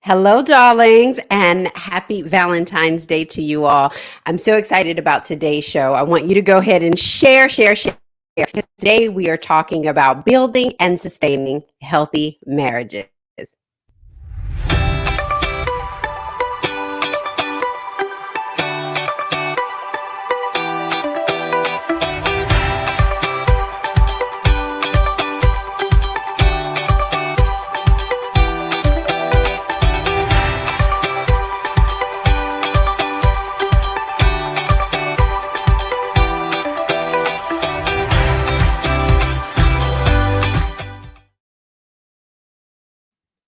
Hello, darlings, and happy Valentine's Day to you all. I'm so excited about today's show. I want you to go ahead and share. Because today we are talking about building and sustaining healthy marriages.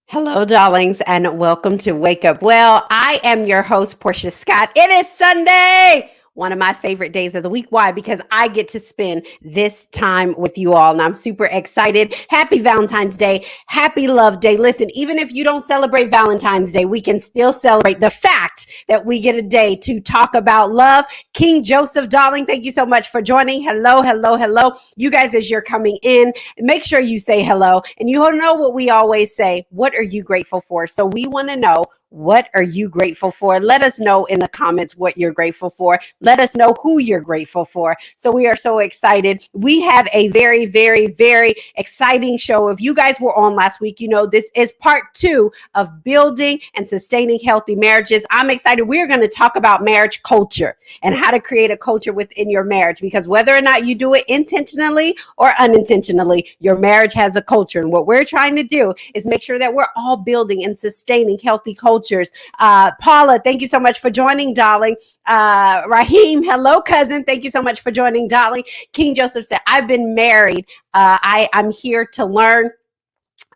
Hello, darlings, and welcome to Wake Up Well. I am your host, Portia Scott. It is Sunday, one of my favorite days of the week. Why? Because I get to spend this time with you all, and I'm super excited. Happy Valentine's Day. Happy Love Day. Listen, even if you don't celebrate Valentine's Day, we can still celebrate the fact that we get a day to talk about love. King Joseph, darling, thank you so much for joining. Hello. You guys, as you're coming in, make sure you say hello. And you know what we always say, what are you grateful for? So we want to know, what are you grateful for? Let us know in the comments what you're grateful for. Let us know who you're grateful for. So we are so excited. We have a very exciting show. If you guys were on last week, you know this is part 2 of building and sustaining healthy marriages. I'm excited. We're going to talk about marriage culture and how to create a culture within your marriage, because whether or not you do it intentionally or unintentionally, your marriage has a culture. And what we're trying to do is make sure that we're all building and sustaining healthy cultures. Paula, thank you so much for joining, darling. Raheem, hello, cousin. Thank you so much for joining, darling. King Joseph said, I've been married. I'm here to learn.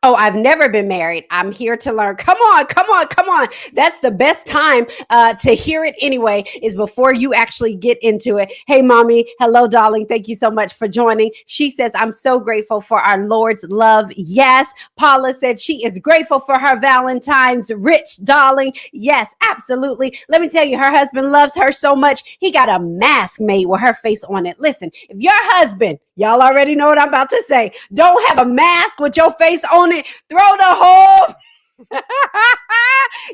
Oh, I've never been married. I'm here to learn. Come on. That's the best time to hear it anyway, is before you actually get into it. Hey, mommy. Hello, darling. Thank you so much for joining. She says, I'm so grateful for our Lord's love. Yes. Paula said she is grateful for her Valentine's. Rich, darling. Yes, absolutely. Let me tell you, her husband loves her so much. He got a mask made with her face on it. Listen, if your husband, y'all already know what I'm about to say, don't have a mask with your face on it, throw the whole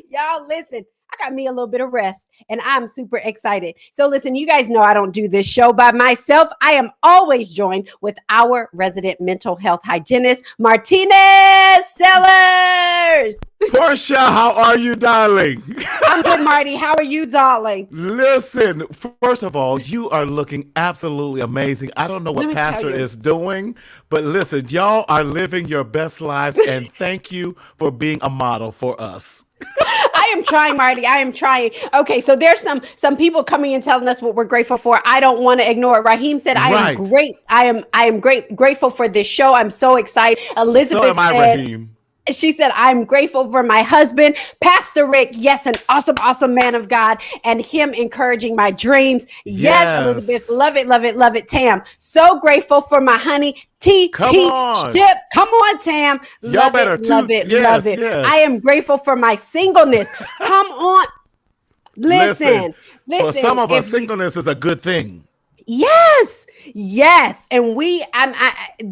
y'all, listen, I got me a little bit of rest and I'm super excited. So listen, you guys know I don't do this show by myself. I am always joined with our resident mental health hygienist, Martinez Sellers. Portia, how are you, darling? I'm good, Marty. How are you, darling? Listen, first of all, you are looking absolutely amazing. I don't know what Pastor is doing, but listen, y'all are living your best lives, and thank you for being a model for us. I am trying, Marty. I am trying. Okay, so there's some people coming and telling us what we're grateful for. I don't want to ignore it. Raheem said, I am great. I am grateful for this show. I'm so excited. Elizabeth so am I, said, Raheem. She said, I'm grateful for my husband, Pastor Rick. Yes, an awesome man of God, and him encouraging my dreams. Yes, Elizabeth. Love it. Tam, so grateful for my honey, TP Ship. Come on, Tam. Love it. Yes. I am grateful for my singleness. Come on. Listen. For some of us, singleness is a good thing. Yes. And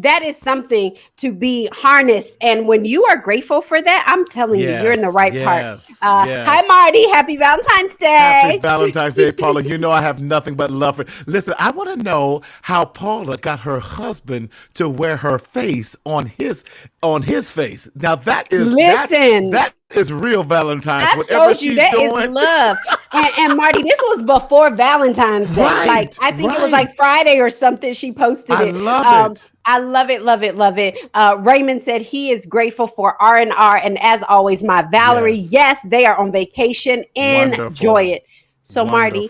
that is something to be harnessed. And when you are grateful for that, I'm telling you, you're in the right part. Hi, Marty. Happy Valentine's Day. Happy Valentine's Day, Paula. You know I have nothing but love for. Listen, I want to know how Paula got her husband to wear her face on his face. Now that is that is real Valentine's. I told you that is love. and Marty, this was before Valentine's Day. Right, I think it was like Friday or something. She posted it. I love it. Raymond said he is grateful for R&R, and as always, my Valerie. Yes, they are on vacation. Enjoy it. So Marty,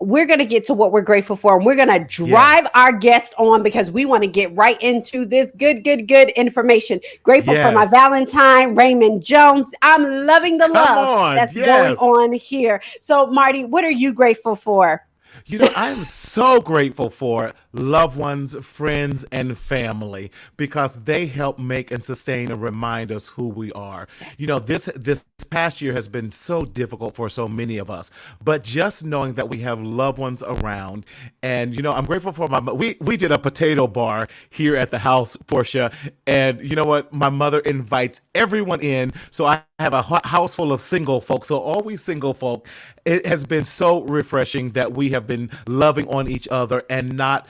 we're going to get to what we're grateful for, and we're going to drive our guest on because we want to get right into this good information. Grateful for my Valentine, Raymond Jones. I'm loving the love that's going on here. So Marty, what are you grateful for? You know, I'm so grateful for loved ones, friends, and family, because they help make and sustain and remind us who we are. This past year has been so difficult for so many of us, but just knowing that we have loved ones around, and I'm grateful for we did a potato bar here at the house, Portia, and you know what? My mother invites everyone in, so I have a house full of single folks. So all we single folk, it has been so refreshing that we have been loving on each other, and not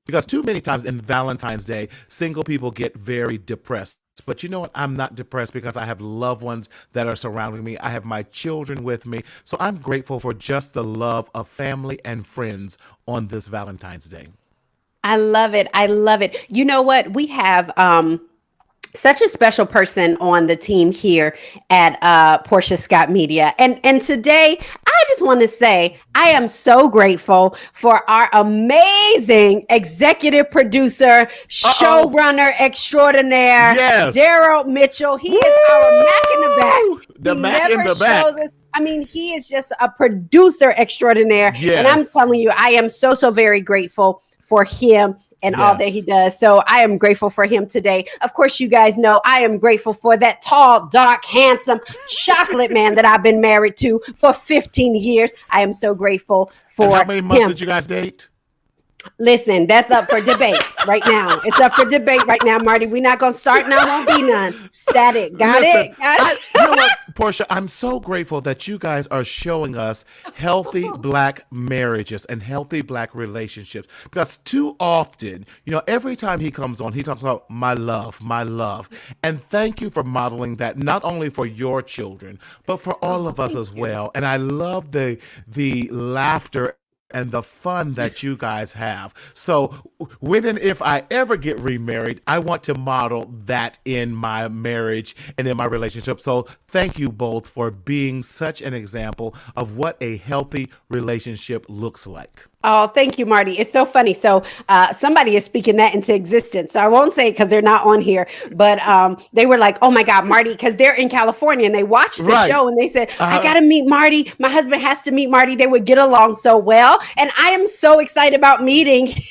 because too many times in Valentine's Day, single people get very depressed. But you know what? I'm not depressed because I have loved ones that are surrounding me. I have my children with me. So I'm grateful for just the love of family and friends on this Valentine's Day. I love it. I love it. You know what? We have such a special person on the team here at Portia Scott Media. And today, I just want to say I am so grateful for our amazing executive producer, showrunner extraordinaire, yes, Daryl Mitchell. He is our Mac in the back. The Mac in the back. I mean, he is just a producer extraordinaire. Yes. And I'm telling you, I am so very grateful for him and all that he does. So I am grateful for him today. Of course, you guys know I am grateful for that tall, dark, handsome chocolate man that I've been married to for 15 years. I am so grateful for him. And how many months did you guys date? Listen, that's up for debate right now. It's up for debate right now, Marty. We're not going to start now. Won't be none. Static. Got it? You know what, Portia? I'm so grateful that you guys are showing us healthy Black marriages and healthy Black relationships. Because too often, every time he comes on, he talks about my love, my love. And thank you for modeling that, not only for your children, but for all of us as well. And I love the laughter and the fun that you guys have. So when and if I ever get remarried, I want to model that in my marriage and in my relationship. So thank you both for being such an example of what a healthy relationship looks like. Oh, thank you, Marty. It's so funny. So somebody is speaking that into existence. So I won't say it because they're not on here, but they were like, oh my God, Marty, because they're in California and they watched the show and they said, I got to meet Marty. My husband has to meet Marty. They would get along so well. And I am so excited about meeting his wife.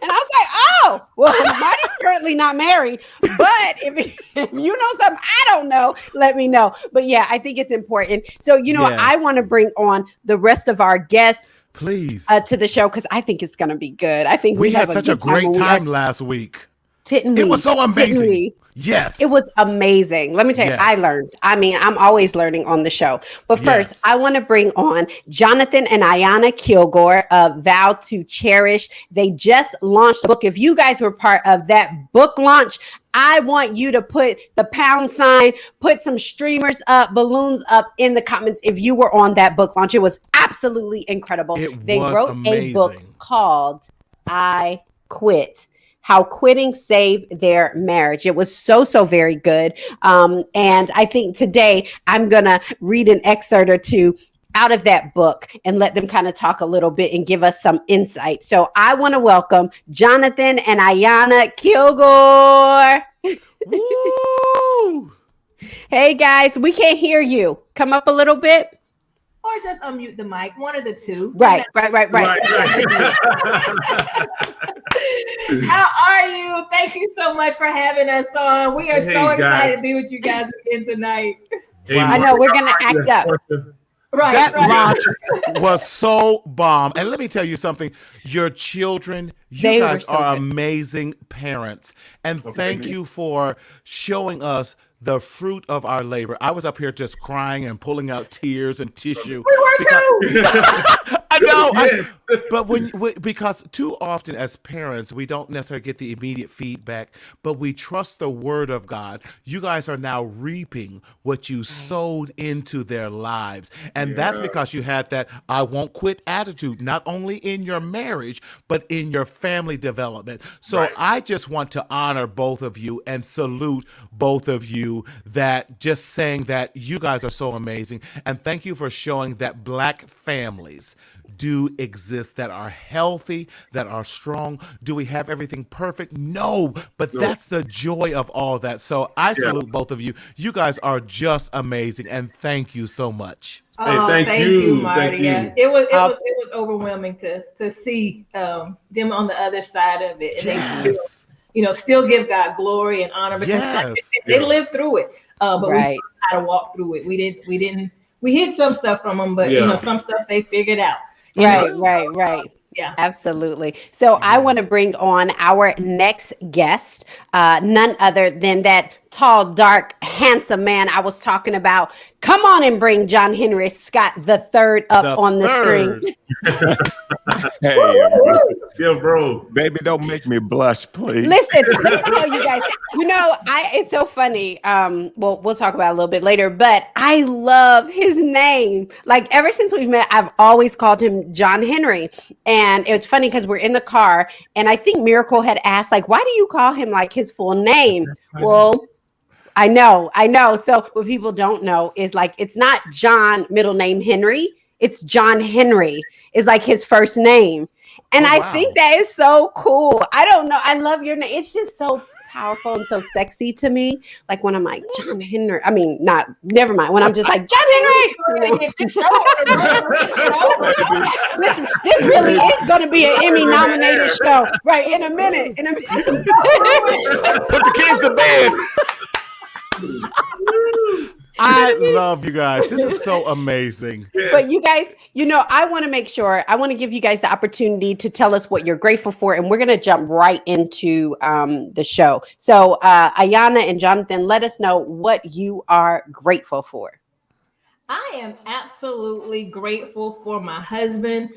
And I was like, oh, well, Marty's currently not married, but if you know something I don't know, let me know. But yeah, I think it's important. So, I want to bring on the rest of our guests, please, to the show because I think it's going to be good. I think we had such a great time last week. It was so amazing. Yes. It was amazing. Let me tell you, I learned. I mean, I'm always learning on the show. But first, I want to bring on Johnathan and Ayanna Kilgore of Vow to Cherish. They just launched a book. If you guys were part of that book launch, I want you to put the £, put some streamers up, balloons up in the comments if you were on that book launch. It was absolutely incredible. They wrote a book called I Quit. How quitting saved their marriage. It was so very good. And I think today I'm going to read an excerpt or two out of that book and let them kind of talk a little bit and give us some insight. So I want to welcome Johnathan and Ayanna Kilgore. Woo! Hey guys, we can't hear you. Come up a little bit. Or just unmute the mic, one of the two. Right. How are you? Thank you so much for having us on. We are so excited to be with you guys again tonight. Hey, I know we're gonna act up. That launch was so bomb. And let me tell you something. Your children, you guys are amazing parents. And thank you for showing us the fruit of our labor. I was up here just crying and pulling out tears and tissue. We were too. I know. But because too often as parents, we don't necessarily get the immediate feedback, but we trust the word of God. You guys are now reaping what you sowed into their lives. And that's because you had that I won't quit attitude, not only in your marriage, but in your family development. So I just want to honor both of you and salute both of you, that just saying that you guys are so amazing. And thank you for showing that Black families do exist exist that are healthy, that are strong. Do we have everything perfect? No, but that's the joy of all that. So I salute both of you. You guys are just amazing, and thank you so much. Oh, thank you, Marty. Yeah, it was overwhelming to see them on the other side of it, and they still give God glory and honor because they lived through it. But we learned how to walk through it. We hid some stuff from them, but some stuff they figured out. Right. Yeah, absolutely. So I want to bring on our next guest, none other than that tall, dark, handsome man I was talking about. Come on and bring John Henry Scott the third up on the screen. Hey, bro. Baby, don't make me blush, please. Listen, let me tell you guys, it's so funny. We'll talk about it a little bit later, but I love his name. Like ever since we've met, I've always called him John Henry. And it's funny because we're in the car and I think Miracle had asked, like, why do you call him like his full name? Well, I know. So what people don't know is like, it's not John middle name Henry. It's John Henry is like his first name. And I think that is so cool. I don't know. I love your name. It's just so powerful and so sexy to me. Like when I'm like, John Henry, never mind. When I'm just like, John Henry. This really is going to be an Emmy nominated show. Right. In a minute. Put the kids to bed. I love you guys. This is so amazing. But you guys, I want to give you guys the opportunity to tell us what you're grateful for. And we're going to jump right into the show. So Ayanna and Johnathan, let us know what you are grateful for. I am absolutely grateful for my husband.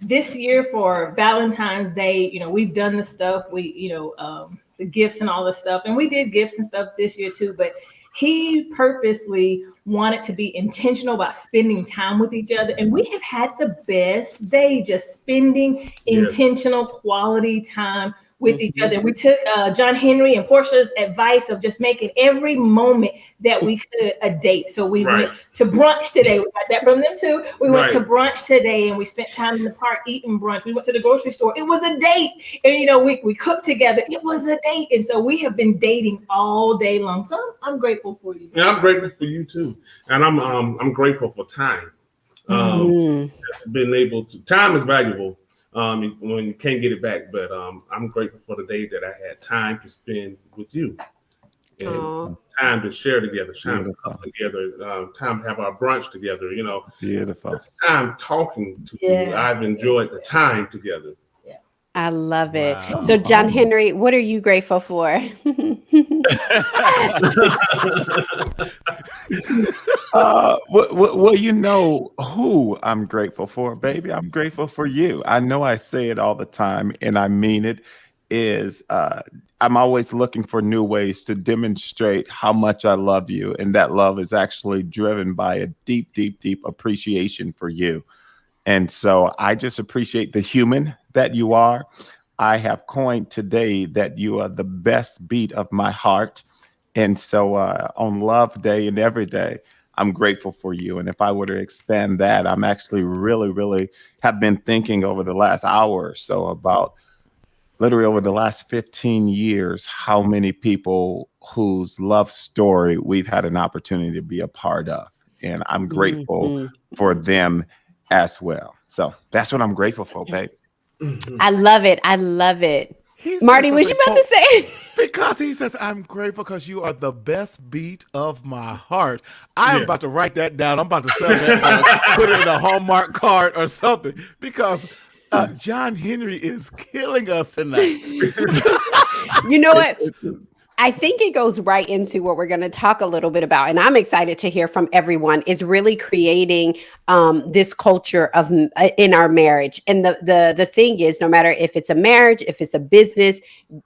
This year for Valentine's Day, we've done the stuff, the gifts and all the stuff. And we did gifts and stuff this year too, but he purposely wanted to be intentional about spending time with each other. And we have had the best day just spending intentional quality time with each other. We took John Henry and Portia's advice of just making every moment that we could a date. So we went to brunch today. We got that from them too. We went to brunch today and we spent time in the park eating brunch. We went to the grocery store. It was a date. And we cooked together. It was a date. And so we have been dating all day long. So I'm grateful for you. Yeah, I'm grateful for you too. And I'm grateful for time. Just being able to, time is valuable. When you can't get it back, but I'm grateful for the day that I had time to spend with you, and time to share together, time to come together, time to have our brunch together. Beautiful time talking to you. I've enjoyed the time together. I love it. Wow. So, John Henry, what are you grateful for? Well, you know who I'm grateful for, baby. I'm grateful for you. I know I say it all the time, and I mean it. I'm always looking for new ways to demonstrate how much I love you, and that love is actually driven by a deep, deep, deep appreciation for you. And so I just appreciate the human that you are. I have coined today that you are the best beat of my heart. And so on Love Day and every day, I'm grateful for you. And if I were to expand that, I'm actually really, really have been thinking over the last hour or so about literally over the last 15 years, how many people whose love story we've had an opportunity to be a part of. And I'm grateful for them as well. So that's what I'm grateful for, babe. I love it. Marty, was you about to say? Because he says, I'm grateful because you are the best beat of my heart. I'm about to write that down. I'm about to sell that, put it in a Hallmark card or something, because John Henry is killing us tonight. You know what? I think it goes right into what we're going to talk a little bit about, and I'm excited to hear from everyone, is really creating this culture of in our marriage. And the thing is, no matter if it's a marriage, if it's a business,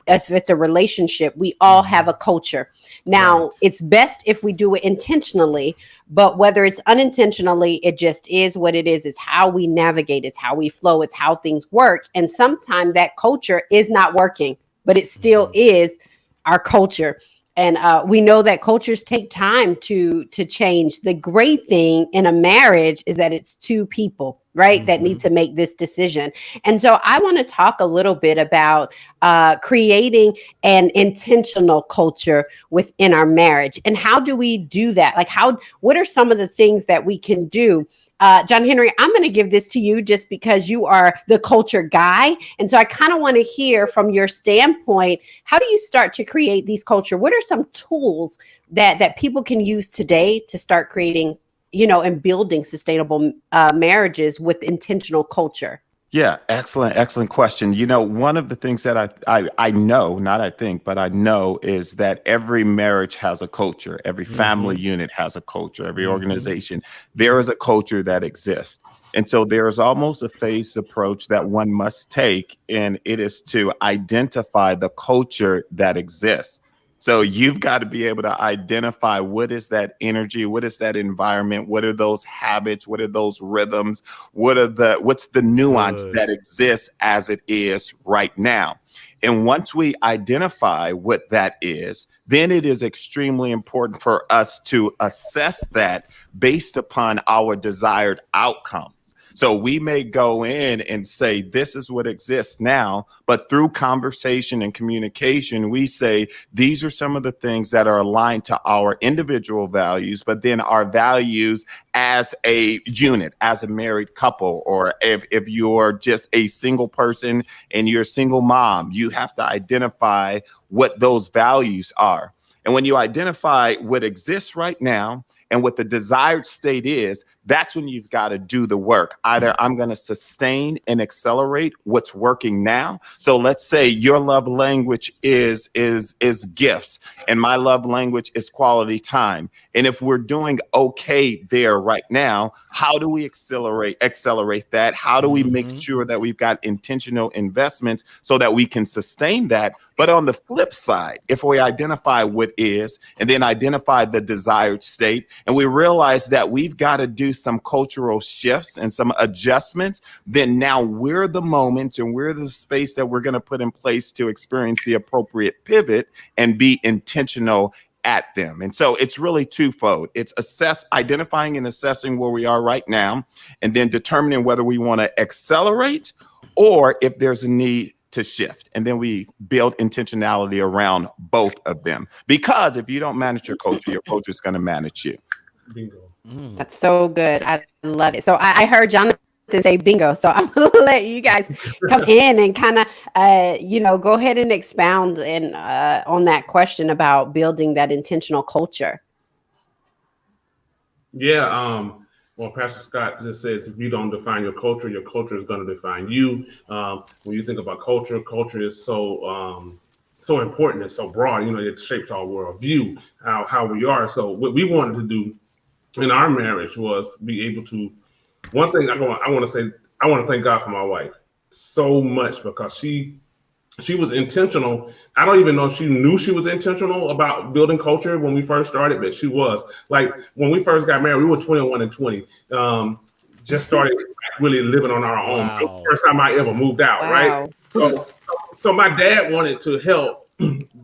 if it's a relationship, we all have a culture. Now, it's best if we do it intentionally, but whether it's unintentionally, it just is what it is. It's how we navigate. It's how we flow. It's how things work. And sometimes that culture is not working, but it still is our culture. And we know that cultures take time to change. The great thing in a marriage is that it's two people, right, that need to make this decision. And so I want to talk a little bit about creating an intentional culture within our marriage. And how do we do that? Like, what are some of the things that we can do? John Henry, I'm going to give this to you just because you are the culture guy. And so I kind of want to hear from your standpoint, how do you start to create these culture? What are some tools that people can use today to start creating, and building sustainable marriages with intentional culture? Yeah, excellent question. One of the things that I know, not I think, but I know is that every marriage has a culture. Every family unit has a culture. Every organization, there is a culture that exists. And so there is almost a phased approach that one must take, and it is to identify the culture that exists. So you've got to be able to identify what is that energy, what is that environment, what are those habits, what are those rhythms, what's the nuance that exists as it is right now. And once we identify what that is, then it is extremely important for us to assess that based upon our desired outcomes. So we may go in and say, this is what exists now, but through conversation and communication, we say, these are some of the things that are aligned to our individual values, but then our values as a unit, as a married couple, or if you're just a single person and you're a single mom, you have to identify what those values are. And when you identify what exists right now and what the desired state is, that's when you've got to do the work. Either I'm going to sustain and accelerate what's working now. So let's say your love language is gifts, and my love language is quality time. And if we're doing okay there right now, how do we accelerate that? How do we make sure that we've got intentional investments so that we can sustain that? But on the flip side, if we identify what is, and then identify the desired state, and we realize that we've got to do some cultural shifts and some adjustments, then now we're the moment and we're the space that we're going to put in place to experience the appropriate pivot and be intentional at them. And so it's really twofold. It's identifying and assessing where we are right now, and then determining whether we want to accelerate or if there's a need to shift. And then we build intentionality around both of them. Because if you don't manage your culture is going to manage you. Bingo. That's so good. I love it. So I heard Johnathan say bingo. So I'm going to let you guys come in and kind of, go ahead and expound on that question about building that intentional culture. Yeah. Well, Pastor Scott just says, if you don't define your culture is going to define you. When you think about culture is so important and so broad. It shapes our worldview, how we are. So what we wanted to do in our marriage was be able to. One thing I want to thank God for my wife so much, because she was intentional. I don't even know if she knew she was intentional about building culture when we first started, but she was. Like, when we first got married, we were 21 and 20. Just started really living on our own. Wow. First time I ever moved out, Wow. right? So my dad wanted to help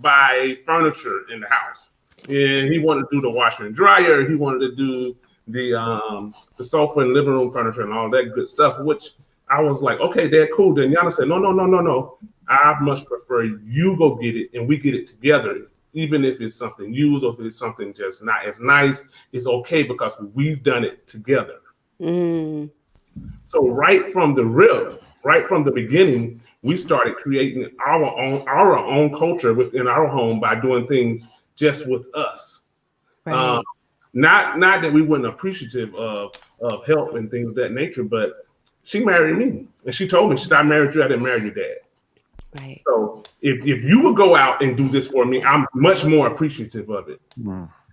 buy furniture in the house. And he wanted to do the washer and dryer. He wanted to do the sofa and living room furniture and all that good stuff, which I was like, okay, Dad, cool. Then Yana said, no. I much prefer you go get it and we get it together. Even if it's something used or if it's something just not as nice, it's okay because we've done it together. So right from the beginning, we started creating our own culture within our home by doing things just with us. Right. Not that we weren't appreciative of help and things of that nature, but she married me and she told me, she said, I married you, I didn't marry your dad. Right. So if you would go out and do this for me, I'm much more appreciative of it.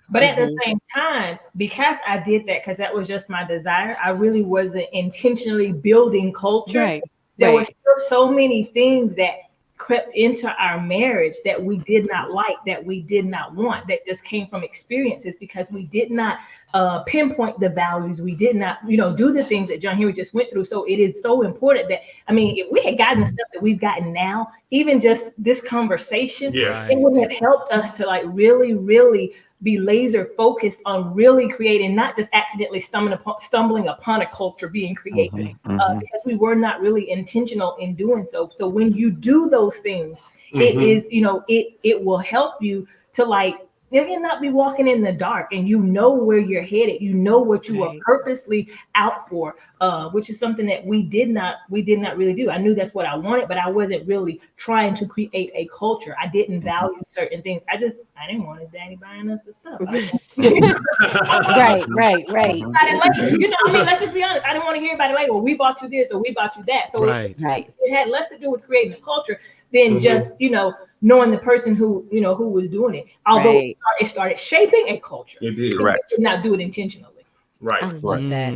But at the same time, because I did that, because that was just my desire, I really wasn't intentionally building culture. Right. There were still so many things that crept into our marriage that we did not like, that we did not want, that just came from experiences because we did not pinpoint the values. We did not, do the things that John Henry just went through. So it is so important that, if we had gotten the stuff that we've gotten now, even just this conversation, Yes. it would have helped us to like really, really be laser focused on really creating, not just accidentally stumbling upon a culture being created, because we were not really intentional in doing so. So when you do those things, it is, it will help you to like, you'll not be walking in the dark, and where you're headed, what you are purposely out for, which is something that we did not really do. I knew that's what I wanted, but I wasn't really trying to create a culture. I didn't value certain things. I didn't want his daddy buying us the stuff. Right. Let's just be honest. I didn't want to hear about it like, well, we bought you this or we bought you that. So it had less to do with creating a culture than just, knowing the person who was doing it. Although it started shaping a culture. It did. Correct. It did not do it intentionally. Right. I love that.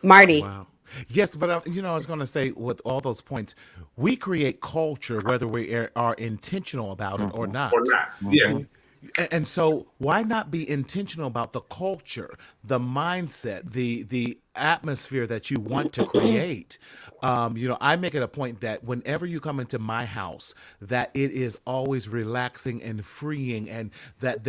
Marty. Wow. Yes, but I was going to say with all those points, we create culture whether we are intentional about it or not. Or not. Yes. And so why not be intentional about the culture, the mindset, the atmosphere that you want to create? I make it a point that whenever you come into my house, that it is always relaxing and freeing, and that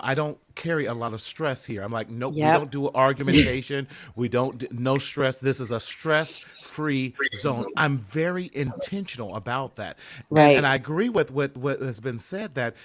I don't carry a lot of stress here. I'm like, nope, we don't do argumentation. We don't, no stress. This is a stress-free zone. I'm very intentional about that. Right. And I agree with what has been said, that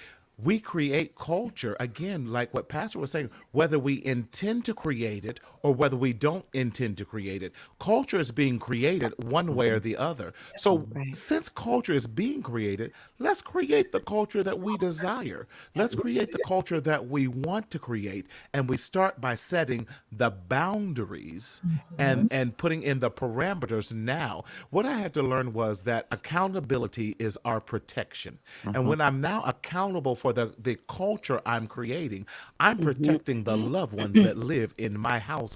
we create culture, again, like what Pastor was saying, whether we intend to create it or whether we don't intend to create it. Culture is being created one way or the other. So since culture is being created, let's create the culture that we desire. Let's create the culture that we want to create. And we start by setting the boundaries and putting in the parameters now. What I had to learn was that accountability is our protection. And when I'm now accountable for the culture I'm creating, I'm protecting the loved ones that live in my household,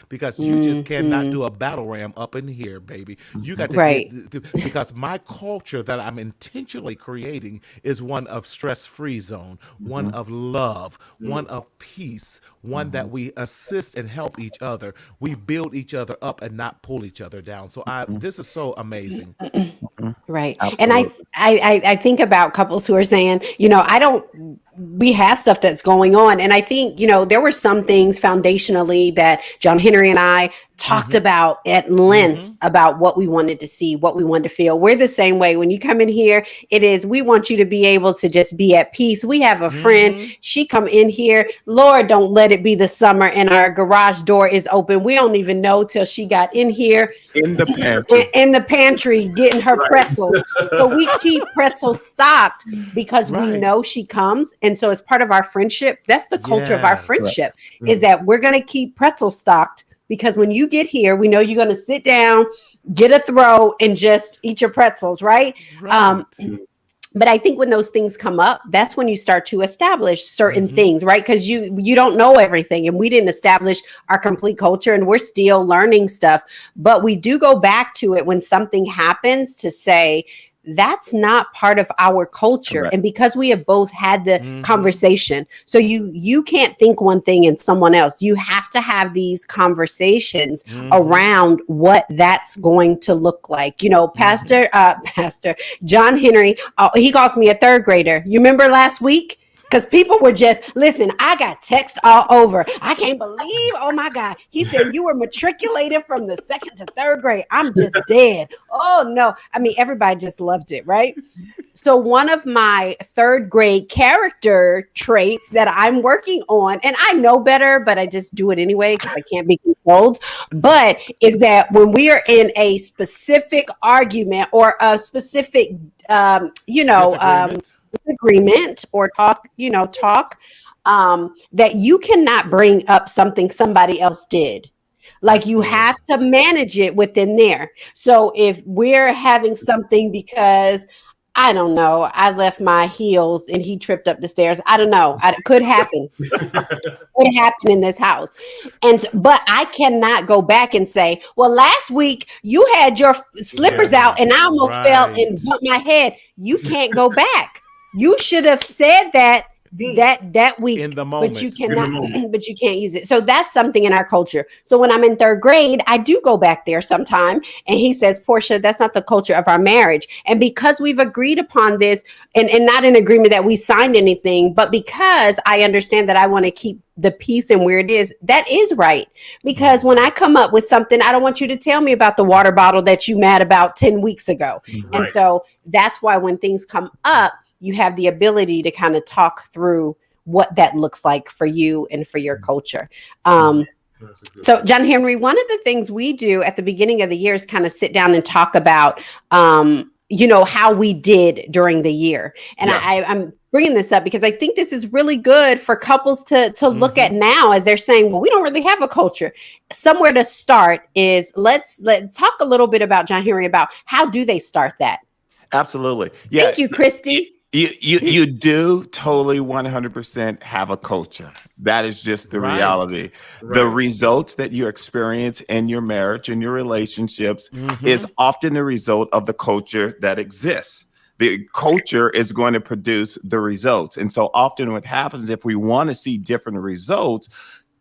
because you just cannot do a battle ram up in here, baby. You got to because my culture that I'm intentionally creating is one of stress-free zone, one of love, one of peace, one that we assist and help each other. We build each other up and not pull each other down. So this is so amazing. Right. Absolutely. And I think about couples who are saying, we have stuff that's going on. And I think, there were some things foundationally that John Henry and I talked about at length about what we wanted to see, what we wanted to feel. We're the same way. When you come in here, we want you to be able to just be at peace. We have a friend, she come in here, Lord, don't let it be the summer and our garage door is open. We don't even know till she got in here. In the pantry. In the pantry getting her pretzels. So we keep pretzels stocked because we know she comes. And so it's part of our friendship. That's the culture of our friendship, is that we're going to keep pretzels stocked, because when you get here, we know you're going to sit down, get a throw, and just eat your pretzels, right? But I think when those things come up, that's when you start to establish certain things, right? Because you don't know everything, and we didn't establish our complete culture, and we're still learning stuff. But we do go back to it when something happens to say, that's not part of our culture. Correct. And because we have both had the conversation, so you can't think one thing and someone else. You have to have these conversations around what that's going to look like. Pastor John Henry, he calls me a third grader. You remember last week? Because people were just, listen, I got text all over. I can't believe, oh my God. He said, you were matriculated from the 2nd to 3rd grade. I'm just dead. Oh no. I mean, everybody just loved it, right? So one of my 3rd grade character traits that I'm working on, and I know better, but I just do it anyway because I can't be controlled, but is that when we are in a specific argument or a specific, disagreement or talk, that you cannot bring up something somebody else did. Like, you have to manage it within there. So if we're having something because I don't know. I left my heels and he tripped up the stairs. I don't know. It could happen. It happened in this house. But I cannot go back and say, well, last week you had your slippers out and I almost fell and bumped my head. You can't go back. You should have said that week in the moment, but you cannot, but you can't use it. So that's something in our culture. So when I'm in third grade, I do go back there sometime, and he says, Portia, that's not the culture of our marriage. And because we've agreed upon this, and not an agreement that we signed anything, but because I understand that I want to keep the peace and where it is, that is right. Because when I come up with something, I don't want you to tell me about the water bottle that you mad about 10 weeks ago. Right. And so that's why when things come up, you have the ability to kind of talk through what that looks like for you and for your culture. So John Henry, one of the things we do at the beginning of the year is kind of sit down and talk about, how we did during the year. And I'm bringing this up because I think this is really good for couples to look at now as they're saying, well, we don't really have a culture. Somewhere to start is let's talk a little bit about, John Henry, about how do they start that? Absolutely. Yeah. Thank you, Christy. You do totally 100% have a culture. That is just the reality. Right. The results that you experience in your marriage and your relationships is often the result of the culture that exists. The culture is going to produce the results. And so often what happens if we want to see different results,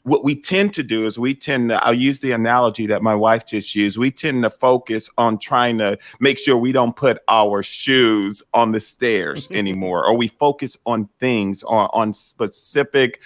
what we tend to do is I'll use the analogy that my wife just used. We tend to focus on trying to make sure we don't put our shoes on the stairs anymore, or we focus on things on specific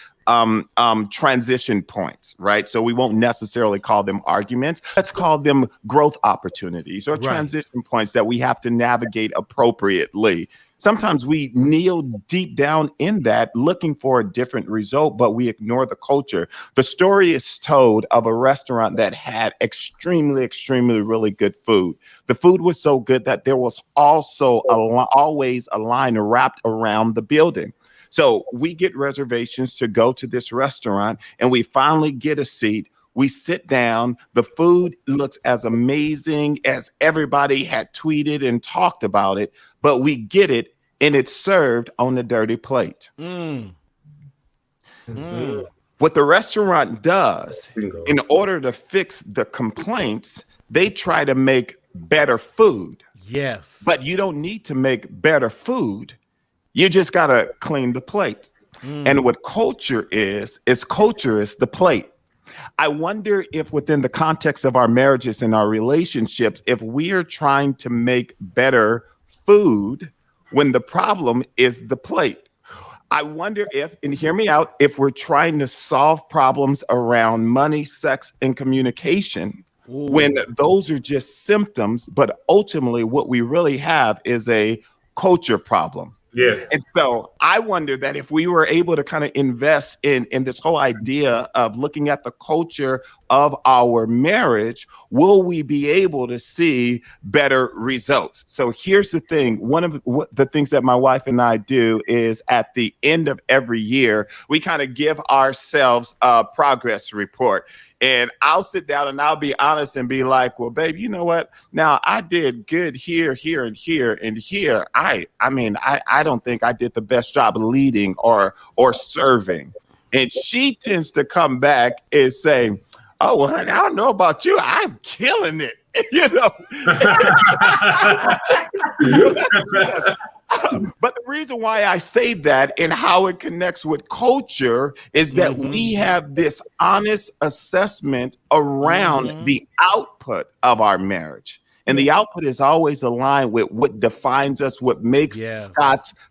transition points, right? So we won't necessarily call them arguments. Let's call them growth opportunities or transition points that we have to navigate appropriately. Sometimes we kneel deep down in that looking for a different result, but we ignore the culture. The story is told of a restaurant that had extremely really good food. The food was so good that there was also always a line wrapped around the building. So we get reservations to go to this restaurant and we finally get a seat. We sit down. The food looks as amazing as everybody had tweeted and talked about it, but we get it and it's served on a dirty plate. What the restaurant does, in order to fix the complaints, they try to make better food. Yes. But you don't need to make better food. You just got to clean the plate. And what culture is the plate. I wonder if within the context of our marriages and our relationships, if we are trying to make better food when the problem is the plate. I wonder if, and hear me out, if we're trying to solve problems around money, sex, and communication, when those are just symptoms, but ultimately what we really have is a culture problem. Yes. And so I wonder that if we were able to kind of invest in this whole idea of looking at the culture of our marriage, will we be able to see better results? So here's the thing. One of the things that my wife and I do is at the end of every year, we kind of give ourselves a progress report. And I'll sit down and I'll be honest and be like, well, babe, you know what? Now I did good here, and here, and here. I don't think I did the best job leading or serving. And she tends to come back and say, oh, well, honey, I don't know about you. I'm killing it. But the reason why I say that and how it connects with culture is that we have this honest assessment around the output of our marriage. And the output is always aligned with what defines us, what makes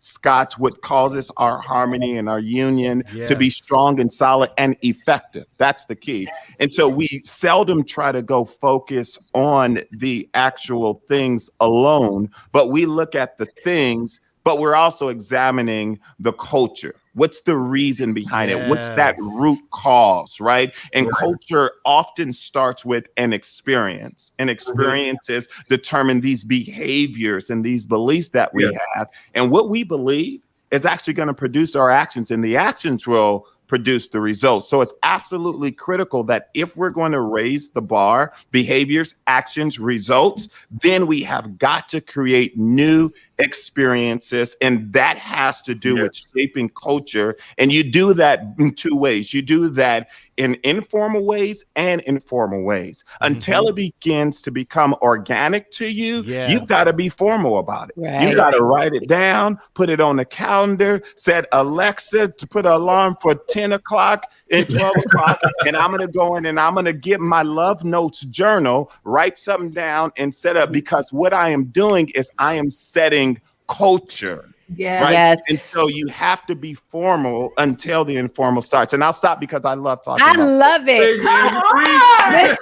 Scots, what causes our harmony and our union to be strong and solid and effective. That's the key. And so we seldom try to go focus on the actual things alone, but we look at the things, but we're also examining the culture. What's the reason behind it? What's that root cause, right? And culture often starts with an experience. And experiences determine these behaviors and these beliefs that we have. And what we believe is actually going to produce our actions, and the actions will produce the results. So it's absolutely critical that if we're going to raise the bar, behaviors, actions, results, then we have got to create new experiences, and that has to do with shaping culture. And you do that in two ways. You do that in informal ways and informal ways. Until it begins to become organic to you, you've got to be formal about it. Right. You got to write it down, put it on the calendar, set Alexa to put an alarm for 10 o'clock and 12 o'clock, and I'm going to go in and I'm going to get my love notes journal, write something down and set up, because what I am doing is I am setting culture. Yeah. Right? Yes. And so you have to be formal until the informal starts. And I'll stop because I love talking about love it.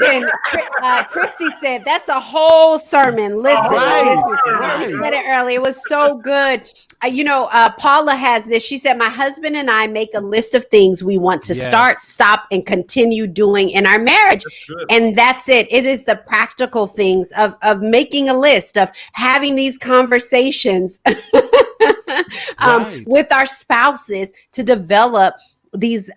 Listen, Christy said that's a whole sermon. Listen, Right. I said it earlier. It was so good. Paula has this. She said, my husband and I make a list of things we want to start, stop, and continue doing in our marriage. And that's it. It is the practical things of making a list, of having these conversations with our spouses to develop these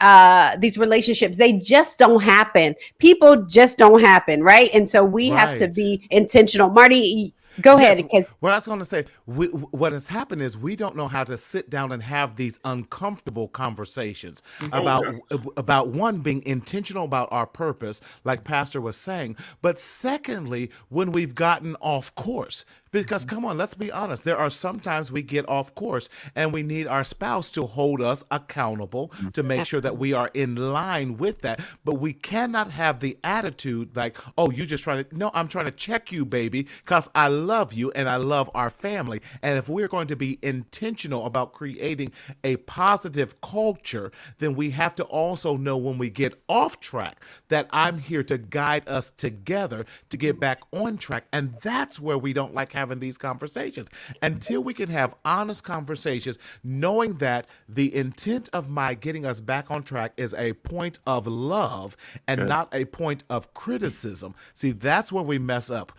relationships. They just don't happen. People just don't happen, right? And so we have to be intentional. Marty, go ahead. Because what I was going to say, what has happened is we don't know how to sit down and have these uncomfortable conversations about one, being intentional about our purpose, like Pastor was saying, but secondly, when we've gotten off course. Because come on, let's be honest. There are sometimes we get off course and we need our spouse to hold us accountable to make sure that we are in line with that. But we cannot have the attitude like, oh, you just trying to, no, I'm trying to check you, baby, because I love you and I love our family. And if we're going to be intentional about creating a positive culture, then we have to also know when we get off track that I'm here to guide us together to get back on track. And that's where we don't like having these conversations. Until we can have honest conversations, knowing that the intent of my getting us back on track is a point of love and not a point of criticism. See, that's where we mess up.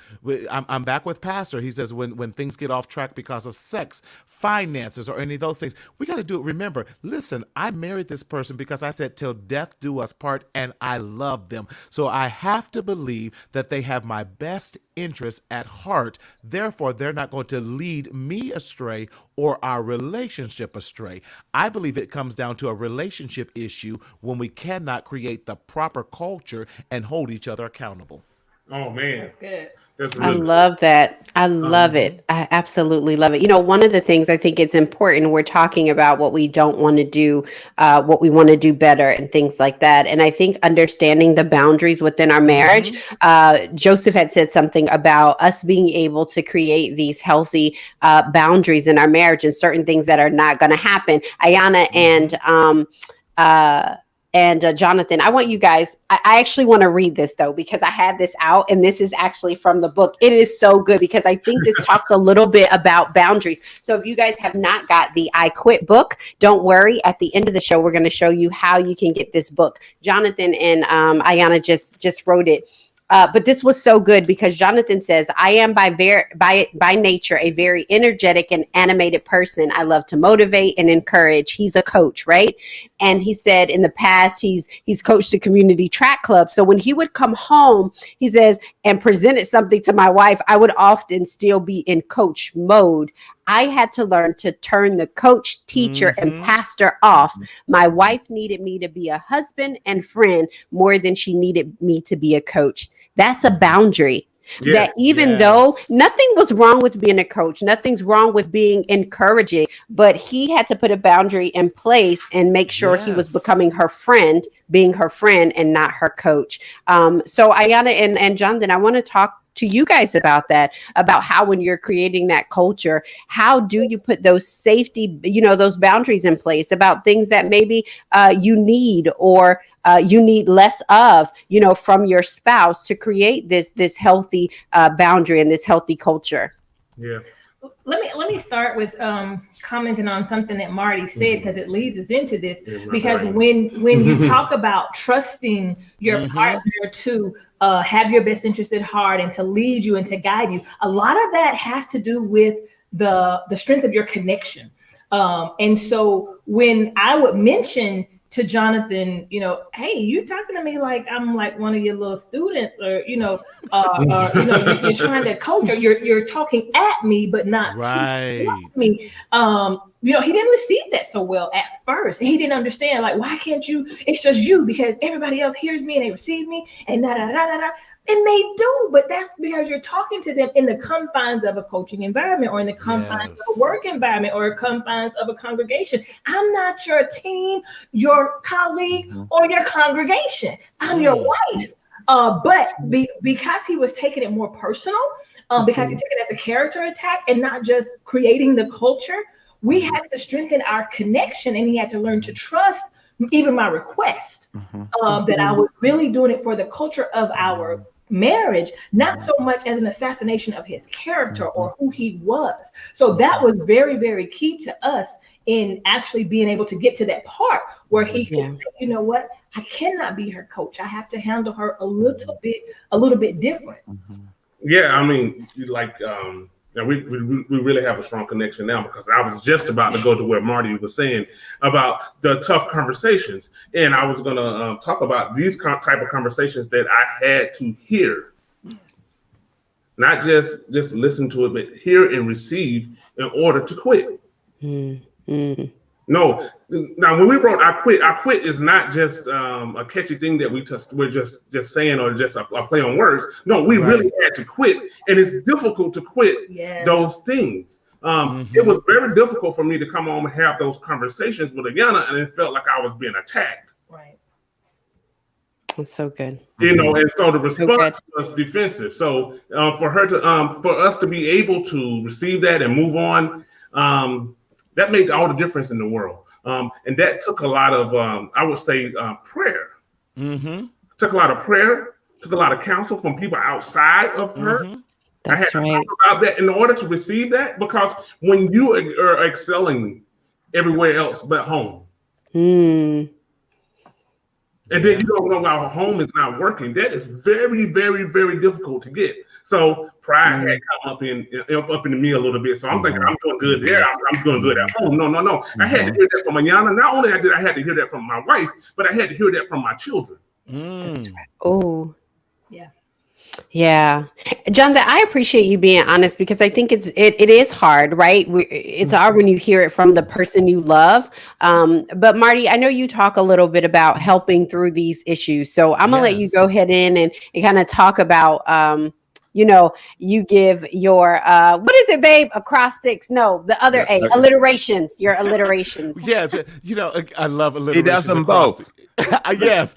I'm back with Pastor. He says when things get off track because of sex, finances, or any of those things, we got to do it. Remember, listen, I married this person because I said till death do us part, and I love them. So I have to believe that they have my best interests at heart. Therefore, they're not going to lead me astray or our relationship astray. I believe it comes down to a relationship issue when we cannot create the proper culture and hold each other accountable. Oh, man. That's good. I love that. I love it. I absolutely love it. One of the things I think it's important, we're talking about what we don't want to do, what we want to do better and things like that. And I think understanding the boundaries within our marriage, Joseph had said something about us being able to create these healthy boundaries in our marriage and certain things that are not going to happen. Ayanna and Johnathan, I want you guys, I actually want to read this though, because I had this out and this is actually from the book. It is so good because I think this talks a little bit about boundaries. So if you guys have not got the I Quit book, don't worry. At the end of the show, we're going to show you how you can get this book. Johnathan and Ayanna just wrote it. But this was so good because Johnathan says, I am by nature a very energetic and animated person. I love to motivate and encourage. He's a coach, right? And he said in the past, he's coached a community track club. So when he would come home, he says, and presented something to my wife, I would often still be in coach mode. I had to learn to turn the coach, teacher, and pastor off. My wife needed me to be a husband and friend more than she needed me to be a coach. That's a boundary. That even though nothing was wrong with being a coach, nothing's wrong with being encouraging, but he had to put a boundary in place and make sure he was becoming her friend, being her friend and not her coach. So Ayanna and Johnathan, I want to talk to you guys about that, about how when you're creating that culture, how do you put those safety, those boundaries in place about things that maybe you need or you need less of, from your spouse to create this healthy boundary and this healthy culture? Yeah. Let me start with commenting on something that Marty said, because it leads us into this. Because when you talk about trusting your partner to have your best interest at heart and to lead you and to guide you, a lot of that has to do with the strength of your connection. And so when I would mention to Johnathan, hey, you talking to me like I'm like one of your little students, or you're trying to coach, or you're talking at me, but not Right. to me. He didn't receive that so well at first, and he didn't understand, like, why can't you? It's just you, because everybody else hears me and they receive me, and da da da da da. And they do, but that's because you're talking to them in the confines of a coaching environment, or in the confines of a work environment, or confines of a congregation. I'm not your team, your colleague, or your congregation. I'm your wife. Because he was taking it more personal, because he took it as a character attack and not just creating the culture, we had to strengthen our connection, and he had to learn to trust even my request, that I was really doing it for the culture of our marriage, not so much as an assassination of his character or who he was. So that was very, very key to us in actually being able to get to that part where he could say, you know what, I cannot be her coach. I have to handle her a little bit different. Yeah, I mean, we really have a strong connection now, because I was just about to go to where Marty was saying about the tough conversations. And I was going to talk about these type of conversations that I had to hear, not just listen to it, but hear and receive in order to quit. No, now when we wrote I quit is not just a catchy thing that we're just saying, or just a play on words. No, we really had to quit, and it's difficult to quit those things. It was very difficult for me to come home and have those conversations with Ayanna, and it felt like I was being attacked. Right. That's so good. And so the response was defensive. So for us to be able to receive that and move on, that made all the difference in the world. And that took a lot of, I would say, prayer. Took a lot of prayer, took a lot of counsel from people outside of her. I had to talk about that in order to receive that, because when you are excelling everywhere else but home, and then you don't know why home is not working, that is very, very, very difficult to get. So pride had come up into me a little bit. So I'm thinking I'm doing good there. I'm doing good at home. No. I had to hear that from Ayanna. Not only did I had to hear that from my wife, but I had to hear that from my children. That's right. Oh, yeah. Yeah. Johnathan, I appreciate you being honest, because I think it is hard, right? It's hard when you hear it from the person you love. But Marty, I know you talk a little bit about helping through these issues. So I'm going to let you go ahead and kind of talk about, you give your, what is it, babe? Acrostics? No, the other alliterations, your alliterations. I love alliterations. He does them both. Yes.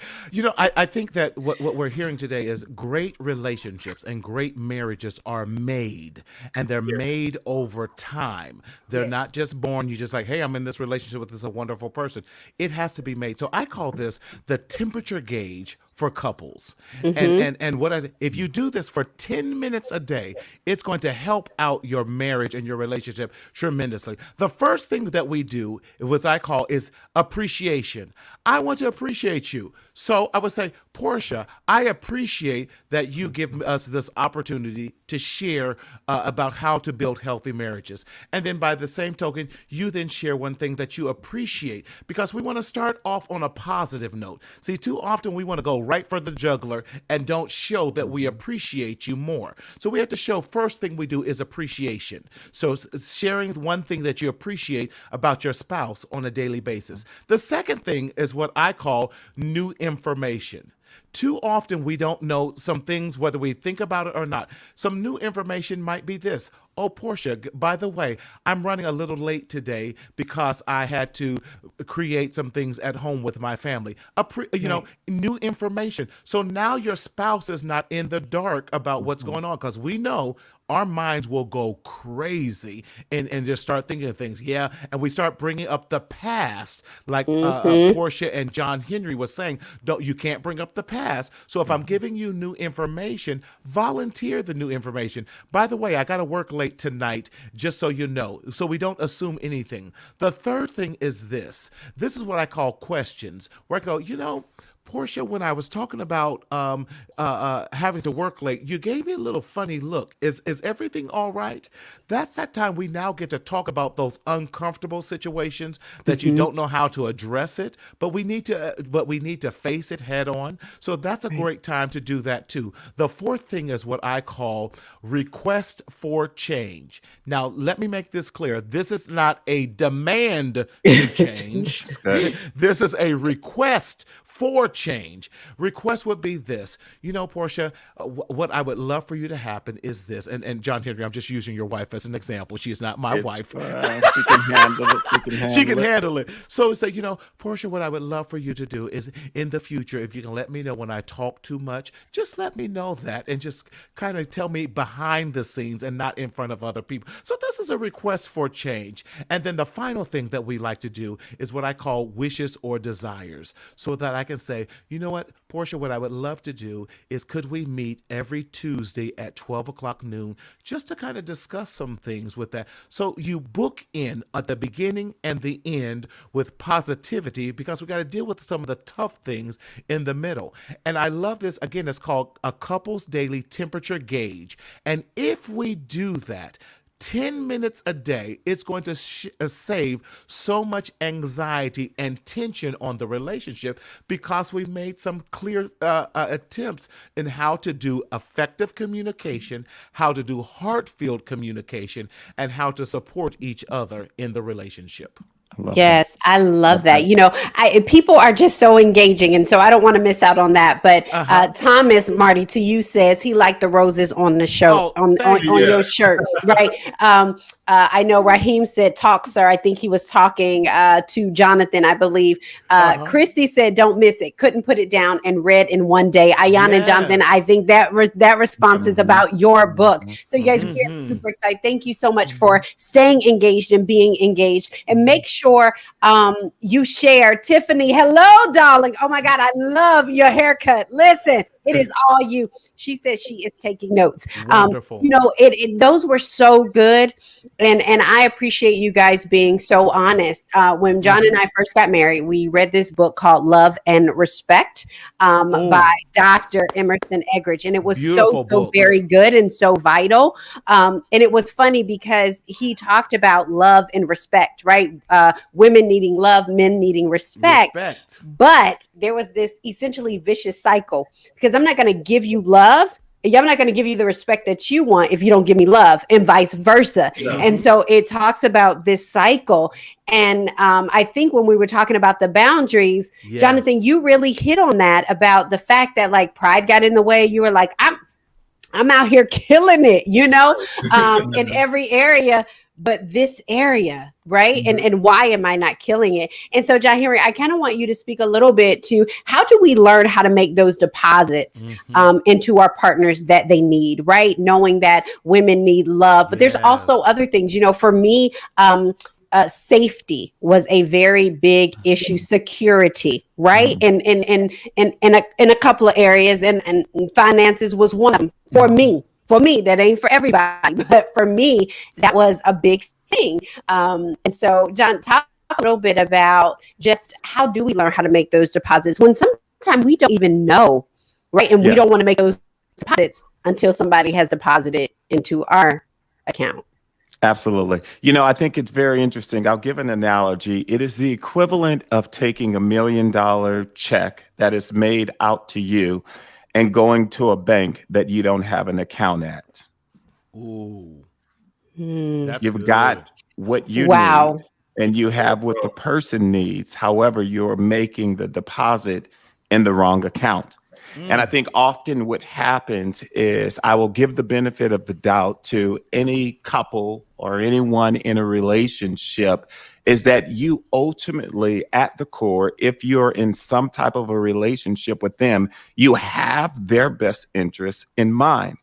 I think that what we're hearing today is great relationships and great marriages are made, and they're made over time. They're not just born. You just like, hey, I'm in this relationship with this a wonderful person. It has to be made. So I call this the temperature gauge for couples. And what if you do this for 10 minutes a day, it's going to help out your marriage and your relationship tremendously. The first thing that we do, what I call, is appreciation. I want to appreciate you. So I would say, Portia, I appreciate that you give us this opportunity to share about how to build healthy marriages. And then by the same token, you then share one thing that you appreciate, because we want to start off on a positive note. See, too often we want to go right for the jugular and don't show that we appreciate you more. So we have to show, first thing we do is appreciation. So sharing one thing that you appreciate about your spouse on a daily basis. The second thing is what I call new information. Too often we don't know some things, whether we think about it or not. Some new information might be this. Oh, Portia, by the way, I'm running a little late today because I had to create some things at home with my family. New information. So now your spouse is not in the dark about what's going on, because we know our minds will go crazy and just start thinking of things. Yeah. And we start bringing up the past, like Portia and John Henry was saying, you can't bring up the past. So if I'm giving you new information, volunteer the new information. By the way, I got to work late tonight, just so you know, so we don't assume anything. The third thing is this. This is what I call questions, where I go, Portia, when I was talking about having to work late, you gave me a little funny look. Is everything all right? That's that time we now get to talk about those uncomfortable situations that you don't know how to address it, but we need to face it head on. So that's a great time to do that too. The fourth thing is what I call request for change. Now, let me make this clear. This is not a demand to change. This is a request for change. Request would be this. Portia, what I would love for you to happen is this. And John Henry, I'm just using your wife as an example. She is not my wife. She can handle it. She can handle it. So say, Portia, what I would love for you to do is in the future, if you can let me know when I talk too much, just let me know that and just kind of tell me behind the scenes and not in front of other people. So this is a request for change. And then the final thing that we like to do is what I call wishes or desires, so that I can say, you know what, Portia, what I would love to do is could we meet every Tuesday at 12 o'clock noon just to kind of discuss some things with that. So you book in at the beginning and the end with positivity, because we got to deal with some of the tough things in the middle. And I love this. Again, it's called a couple's daily temperature gauge. And if we do that, 10 minutes a day, it's going to save so much anxiety and tension on the relationship, because we've made some clear attempts in how to do effective communication, how to do heart-filled communication, and how to support each other in the relationship. Yes, I love that. People are just so engaging, and so I don't want to miss out on that. But Thomas, Marty, to you, says he liked the roses on the show, on your shirt, right? I know Raheem said, "Talk, sir." I think he was talking to Johnathan, I believe. Christy said, "Don't miss it. Couldn't put it down and read in one day." Ayanna and Johnathan, I think that response is about your book. So you guys, we're super excited. Thank you so much for staying engaged and being engaged, and make sure you share. Tiffany, hello, darling. Oh my God, I love your haircut. Listen, it is all you. She says she is taking notes. Wonderful. Those were so good. And I appreciate you guys being so honest. When John and I first got married, we read this book called Love and Respect by Dr. Emerson Eggerichs. And it was so very good and so vital. And it was funny because he talked about love and respect, right? Women needing love, men needing respect. But there was this essentially vicious cycle, because I'm not going to give you love. I'm not going to give you the respect that you want if you don't give me love, and vice versa. Yeah. And so it talks about this cycle. And I think when we were talking about the boundaries, Johnathan, you really hit on that, about the fact that like pride got in the way. You were like, I'm out here killing it, in every area, but this area, right? And why am I not killing it? And so, John Henry, I kind of want you to speak a little bit to how do we learn how to make those deposits into our partners that they need, right? Knowing that women need love, but there's also other things, for me, safety was a very big issue. Security, right? And in a couple of areas, and finances was one of them for me. For me, that ain't for everybody, but for me, that was a big thing. And so, John, talk a little bit about just how do we learn how to make those deposits when sometimes we don't even know, right? And we don't want to make those deposits until somebody has deposited into our account. Absolutely. I think it's very interesting. I'll give an analogy. It is the equivalent of taking $1 million check that is made out to you and going to a bank that you don't have an account at. Ooh. You've got what you need, and you have what the person needs. However, you're making the deposit in the wrong account. And I think often what happens is I will give the benefit of the doubt to any couple or anyone in a relationship, is that you ultimately, at the core, if you're in some type of a relationship with them, you have their best interests in mind.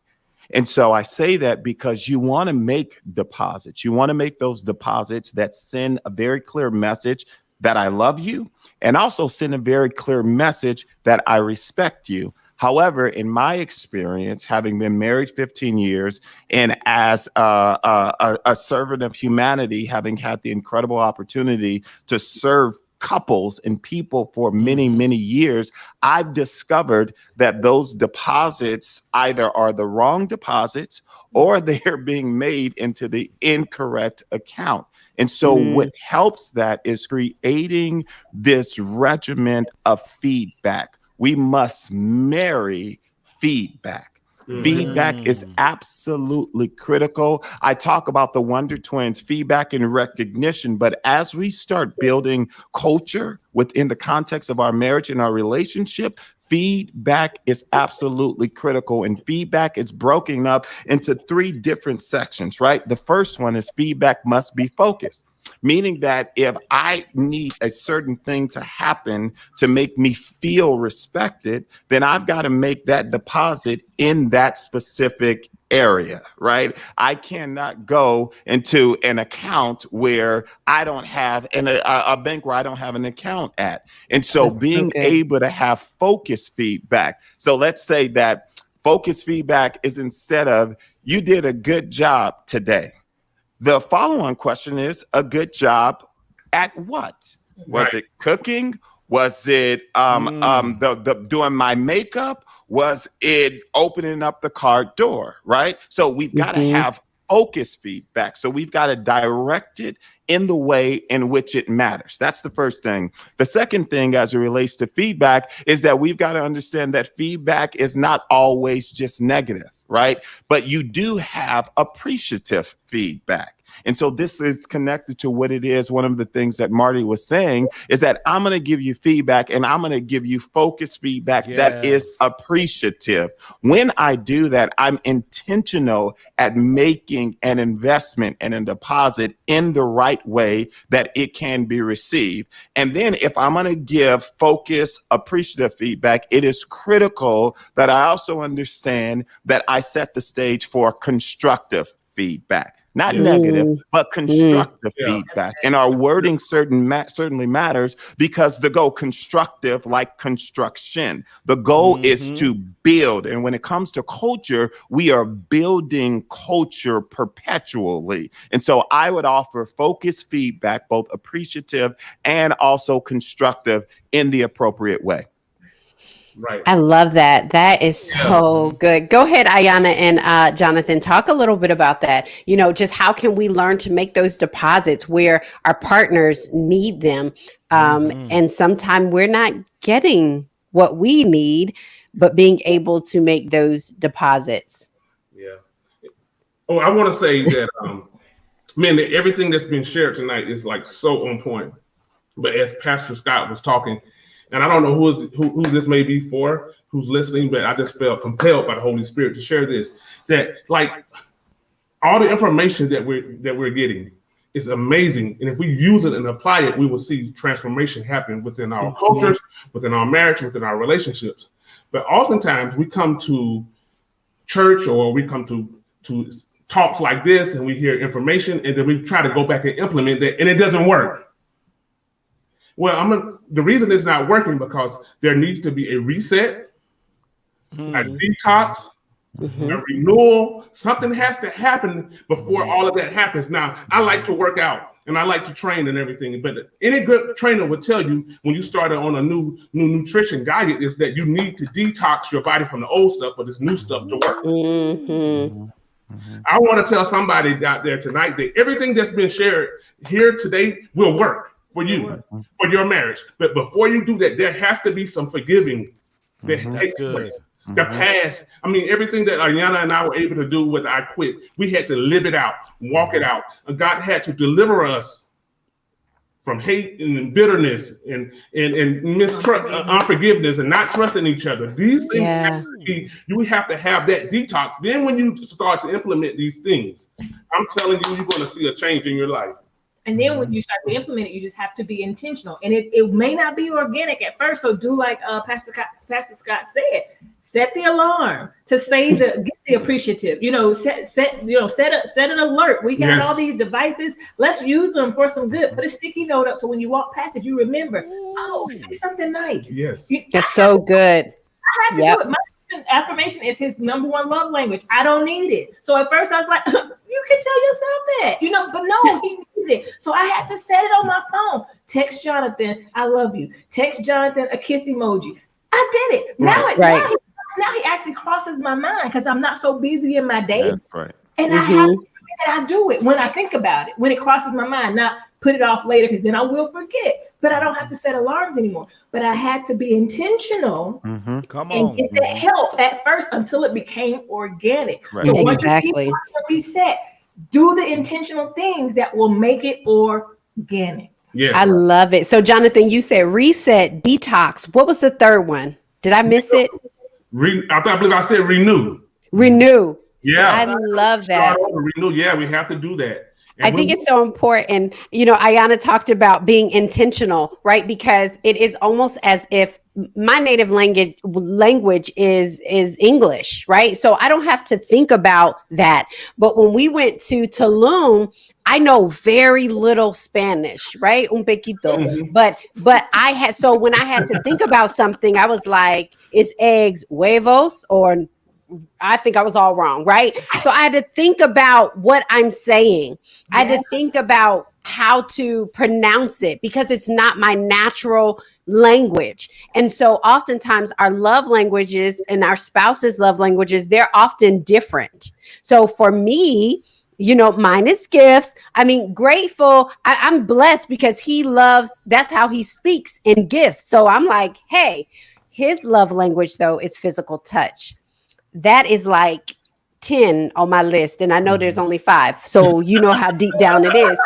And so I say that because you want to make deposits. You want to make those deposits that send a very clear message that I love you, and also send a very clear message that I respect you. However, in my experience, having been married 15 years and as a servant of humanity, having had the incredible opportunity to serve couples and people for many, many years, I've discovered that those deposits either are the wrong deposits or they're being made into the incorrect account. And so what helps that is creating this regiment of feedback. We must marry feedback. Feedback is absolutely critical. I talk about the Wonder Twins, feedback and recognition, but as we start building culture within the context of our marriage and our relationship, feedback is absolutely critical. And feedback is broken up into 3 different sections, right? The first one is feedback must be focused. Meaning that if I need a certain thing to happen to make me feel respected, then I've got to make that deposit in that specific area, right? I cannot go into an account where I don't have a bank where I don't have an account at. And so being able to have focused feedback. So let's say that focused feedback is instead of you did a good job today. The follow-on question is a good job at what? Was it cooking? Was it the doing my makeup? Was it opening up the car door? Right. So we've got to have focused feedback. So we've got to direct it in the way in which it matters. That's the first thing. The second thing as it relates to feedback is that we've got to understand that feedback is not always just negative, right? But you do have appreciative feedback. And so this is connected to what it is. One of the things that Marty was saying is that I'm going to give you feedback and I'm going to give you focused feedback that is appreciative. When I do that, I'm intentional at making an investment and a deposit in the right way that it can be received. And then if I'm going to give focused, appreciative feedback, it is critical that I also understand that I set the stage for constructive feedback. Not negative, but constructive feedback. And our wording certainly matters because the goal constructive like construction. The goal is to build. And when it comes to culture, we are building culture perpetually. And so I would offer focused feedback, both appreciative and also constructive in the appropriate way. Right. I love that. That is so good. Go ahead, Ayanna and Johnathan, talk a little bit about that. You know, just how can we learn to make those deposits where our partners need them? And sometimes we're not getting what we need, but being able to make those deposits. Yeah. Oh, I want to say that, man, everything that's been shared tonight is like so on point. But as Pastor Scott was talking, and I don't know who this may be for, who's listening, but I just felt compelled by the Holy Spirit to share this, that like all the information that we're getting is amazing. And if we use it and apply it, we will see transformation happen within our cultures, within our marriage, within our relationships. But oftentimes we come to church or we come to talks like this and we hear information and then we try to go back and implement that and it doesn't work. Well, the reason it's not working because there needs to be a reset, a detox, a renewal. Something has to happen before all of that happens. Now, I like to work out and I like to train and everything, but any good trainer would tell you when you start on a new nutrition diet is that you need to detox your body from the old stuff for this new stuff to work. I want to tell somebody out there tonight that everything that's been shared here today will work for you, for your marriage. But before you do that, there has to be some forgiving that takes place. The past, I mean, everything that Ayanna and I were able to do with I Quit, we had to live it out, walk it out. And God had to deliver us from hate and bitterness and mistrust, unforgiveness and not trusting each other. These things have to be, you have to have that detox. Then when you start to implement these things, I'm telling you, you're going to see a change in your life. And then when you start to implement it, you just have to be intentional. And it may not be organic at first. So do like Pastor Scott said, set the alarm to say get the appreciative, set an alert. We got all these devices. Let's use them for some good. Put a sticky note up so when you walk past it, you remember, say something nice. Yes. That's so good. I have to do it. My affirmation is his number one love language. I don't need it. So at first I was like, you can tell yourself that, but no, he needed it. So I had to set it on my phone. Text Johnathan, I love you. Text Johnathan, a kiss emoji. I did it. Now he actually crosses my mind because I'm not so busy in my day. That's right. And I do it when I think about it, when it crosses my mind, not put it off later because then I will forget. But I don't have to set alarms anymore. But I had to be intentional and get that help at first until it became organic. Right. So once you reset, do the intentional things that will make it organic. Yeah, I love it. So Johnathan, you said reset, detox. What was the third one? Did I miss it? I believe I said renew. Renew. Yeah, I love that. Start over, renew. Yeah, we have to do that. And I think it's so important. You know, Ayanna talked about being intentional, right? Because it is almost as if my native language is English, right? So I don't have to think about that. But when we went to Tulum, I know very little Spanish, right? Un poquito. But I had, so when I had to think about something, I was like, is eggs huevos, or I think I was all wrong, right? So I had to think about what I'm saying. I had to think about how to pronounce it because it's not my natural language. And so oftentimes our love languages and our spouse's love languages, they're often different. So for me, you know, mine is gifts. I mean, grateful. I'm blessed because he loves, that's how he speaks in gifts. So I'm like, hey, his love language though is physical touch. That is like 10 on my list. And I know there's only 5. So you know how deep down it is.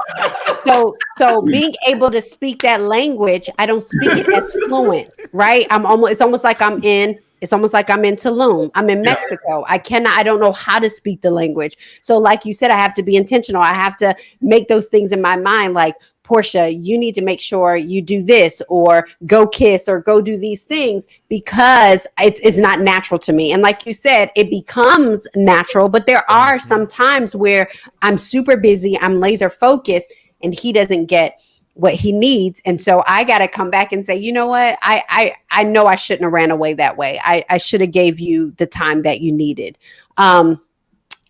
So being able to speak that language, I don't speak it as fluent, right? It's almost like I'm in Tulum. I'm in Mexico. I don't know how to speak the language. So like you said, I have to be intentional. I have to make those things in my mind, like, Portia, you need to make sure you do this, or go kiss, or go do these things, because it's not natural to me. And like you said, it becomes natural, but there are some times where I'm super busy, I'm laser focused, and he doesn't get what he needs. And so I got to come back and say, you know what? I know I shouldn't have ran away that way. I should have gave you the time that you needed.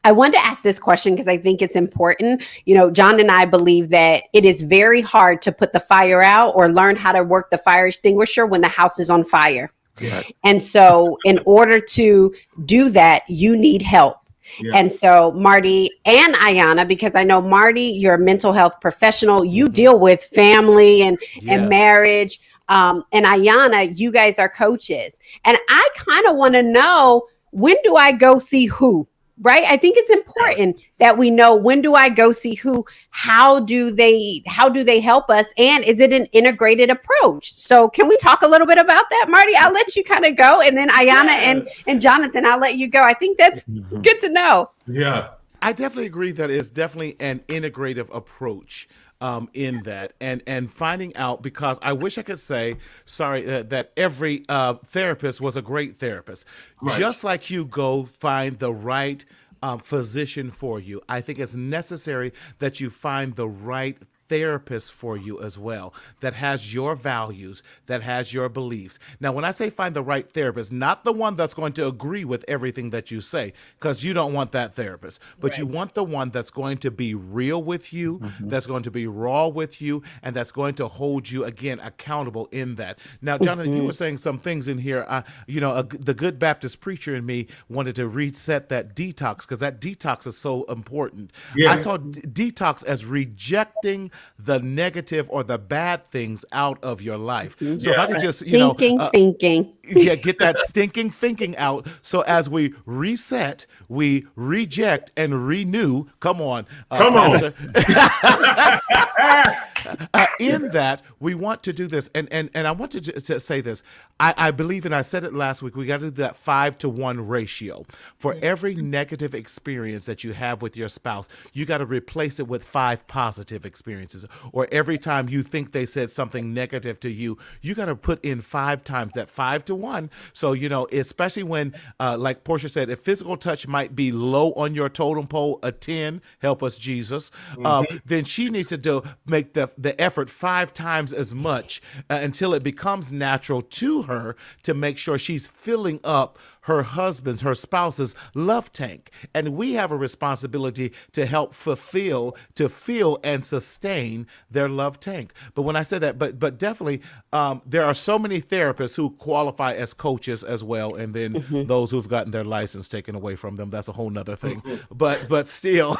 I wanted to ask this question because I think it's important. You know, John and I believe that it is very hard to put the fire out or learn how to work the fire extinguisher when the house is on fire. Yeah. And so in order to do that, you need help. Yeah. And so Marty and Ayanna, because I know Marty, you're a mental health professional, you deal with family and marriage. And Ayanna, you guys are coaches. And I kind of want to know, when do I go see who? Right. I think it's important that we know, when do I go see who? How do they help us? And is it an integrated approach? So can we talk a little bit about that, Marty? I'll let you kind of go. And then Ayanna and Johnathan, I'll let you go. I think that's good to know. Yeah. I definitely agree that it's definitely an integrative approach in that, and finding out, because I wish I could say, that every therapist was a great therapist. Right. Just like you go find the right physician for you, I think it's necessary that you find the right therapist for you as well, that has your values, that has your beliefs. Now, when I say find the right therapist, not the one that's going to agree with everything that you say, because you don't want that therapist, but you want the one that's going to be real with you, that's going to be raw with you, and that's going to hold you, again, accountable in that. Now, Jonathan, you were saying some things in here. The good Baptist preacher in me wanted to reset that detox, because that detox is so important. Yeah. I saw detox as rejecting the negative or the bad things out of your life. So if I could just, thinking. Get that stinking thinking out. So as we reset, we reject and renew. Come on. In that, we want to do this. And I want to say this. I believe, and I said it last week, we got to do that 5-to-1 ratio. For every negative experience that you have with your spouse, you got to replace it with 5 positive experiences. Or every time you think they said something negative to you, you got to put in 5 times that 5-to-1. So, especially when, like Portia said, if physical touch might be low on your totem pole, a 10, help us, Jesus, then she needs to make the effort 5 times as much until it becomes natural to her to make sure she's filling up her husband's, her spouse's love tank. And we have a responsibility to help fill and sustain their love tank. But when I say that, but definitely there are so many therapists who qualify as coaches as well. And then those who've gotten their license taken away from them. That's a whole nother thing. But still,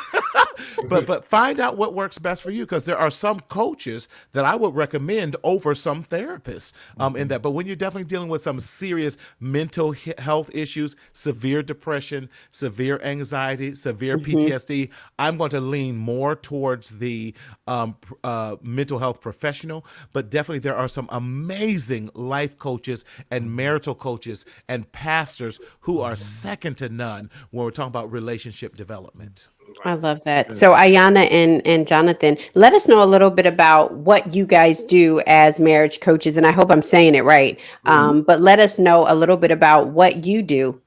but find out what works best for you, because there are some coaches that I would recommend over some therapists in that. But when you're definitely dealing with some serious mental health issues, severe depression, severe anxiety, severe PTSD, I'm going to lean more towards the mental health professional. But definitely there are some amazing life coaches and marital coaches and pastors who are second to none when we're talking about relationship development. I love that. So Ayanna and Johnathan, let us know a little bit about what you guys do as marriage coaches. And I hope I'm saying it right. But let us know a little bit about what you do.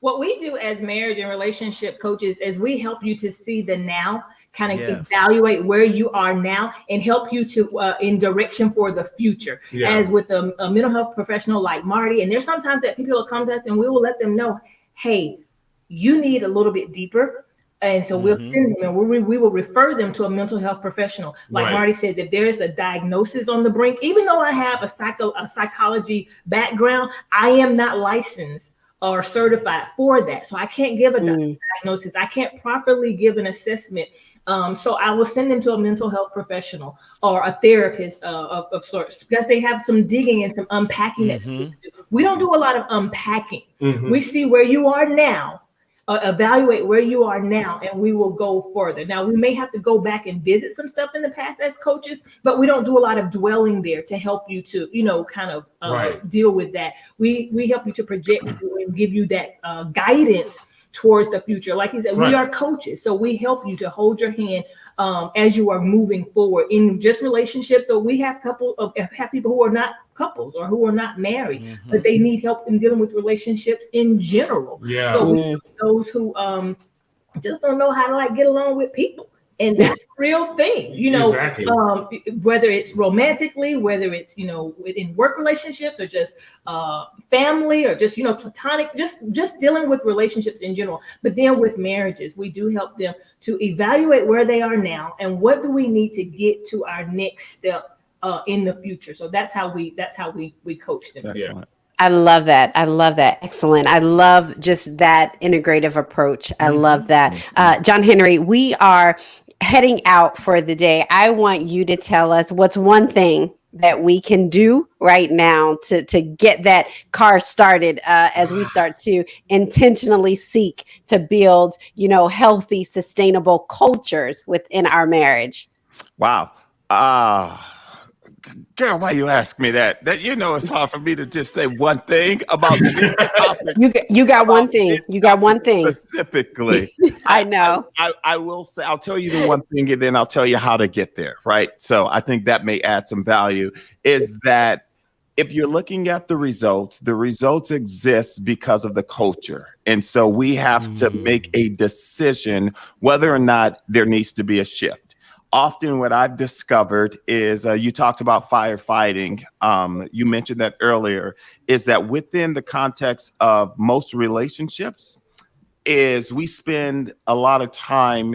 What we do as marriage and relationship coaches is we help you to see the now, kind of evaluate where you are now, and help you to in direction for the future. As with a mental health professional like Marty, and there's sometimes that people will come to us and we will let them know, hey, you need a little bit deeper. And so we'll send them, and we will refer them to a mental health professional. Like Marty says, if there is a diagnosis on the brink, even though I have a psychology background, I am not licensed or certified for that. So I can't give a diagnosis. I can't properly give an assessment. So I will send them to a mental health professional or a therapist of sorts, because they have some digging and some unpacking that we do. We don't do a lot of unpacking. We see where you are now. Evaluate where you are now, and we will go further. Now, we may have to go back and visit some stuff in the past as coaches, but we don't do a lot of dwelling there to help you to, kind of deal with that. We help you to project and give you that guidance towards the future. Like he said, we are coaches, so we help you to hold your hand as you are moving forward in just relationships. So we have people who are not couples or who are not married, but they need help in dealing with relationships in general. So those who just don't know how to get along with people. And that's a real thing, whether it's romantically, whether it's, within work relationships or just family or just, platonic, just dealing with relationships in general. But then with marriages, we do help them to evaluate where they are now and what do we need to get to our next step in the future. So that's how we coach them. Excellent. I love that. Excellent. I love just that integrative approach. I love that. John Henry, we are heading out for the day. I want you to tell us what's one thing that we can do right now to get that car started as we start to intentionally seek to build, healthy, sustainable cultures within our marriage. Wow. Girl, why you ask me that? It's hard for me to just say one thing about this topic. You got one thing. You got one thing specifically. I know. I will say, I'll tell you the one thing, and then I'll tell you how to get there. Right. So I think that may add some value. Is that if you're looking at the results exist because of the culture, and so we have to make a decision whether or not there needs to be a shift. Often what I've discovered is you talked about firefighting. You mentioned that earlier, is that within the context of most relationships is we spend a lot of time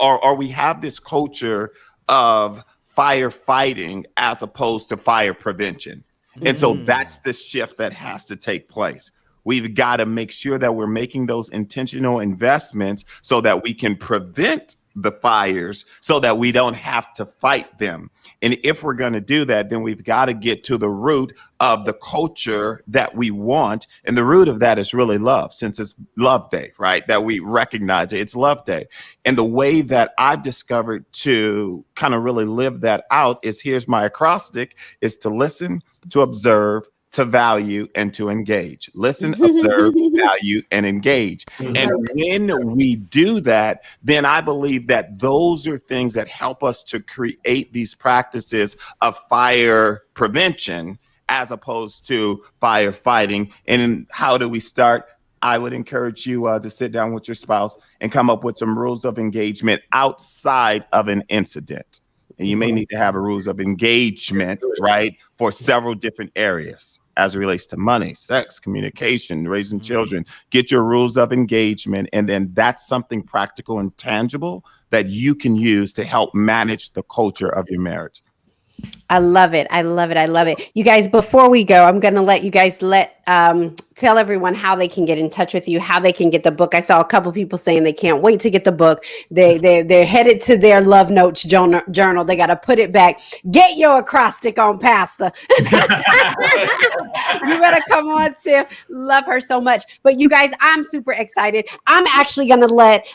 or we have this culture of firefighting as opposed to fire prevention. And so that's the shift that has to take place. We've got to make sure that we're making those intentional investments so that we can prevent the fires so that we don't have to fight them. And if we're going to do that, then we've got to get to the root of the culture that we want. And the root of that is really love, since it's Love Day, right? That we recognize it's Love Day. And the way that I've discovered to kind of really live that out is, here's my acrostic, is to listen, to observe, to value, and to engage. Listen, observe, value, and engage. And when we do that, then I believe that those are things that help us to create these practices of fire prevention as opposed to firefighting. And how do we start? I would encourage you to sit down with your spouse and come up with some rules of engagement outside of an incident. And you may need to have a rules of engagement, right, for several different areas as it relates to money, sex, communication, raising children. Get your rules of engagement. And then that's something practical and tangible that you can use to help manage the culture of your marriage. I love it. I love it. I love it. You guys, before we go, I'm going to let you guys tell everyone how they can get in touch with you, how they can get the book. I saw a couple people saying they can't wait to get the book. They're headed to their love notes journal. They got to put it back. Get your acrostic on, Pastor. You better come on, Tiff. Love her so much. But you guys, I'm super excited. I'm actually going to let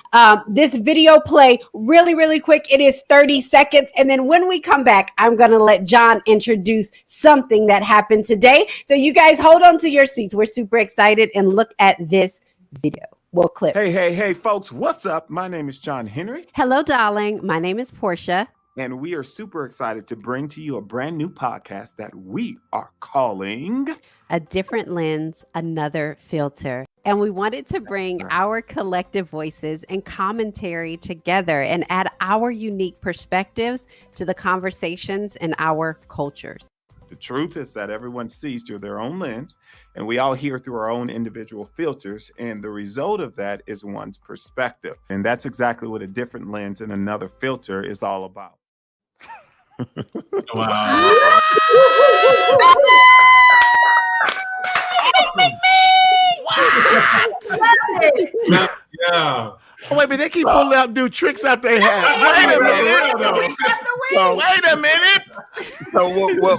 this video play really, really quick. It is 30 seconds. And then when we come back, I'm going to let John introduce something that happened today. So you guys hold on to your seats. We're super excited and look at this video. We'll clip. Hey, folks. What's up? My name is John Henry. Hello, darling. My name is Portia. And we are super excited to bring to you a brand new podcast that we are calling A Different Lens, Another Filter. And we wanted to bring our collective voices and commentary together and add our unique perspectives to the conversations in our cultures. The truth is that everyone sees through their own lens, and we all hear through our own individual filters. And the result of that is one's perspective. And that's exactly what A Different Lens and Another Filter is all about. Wow. Yeah. Oh, wait a minute. They keep pulling out new tricks out their hat. Wait a minute. Wait a minute. So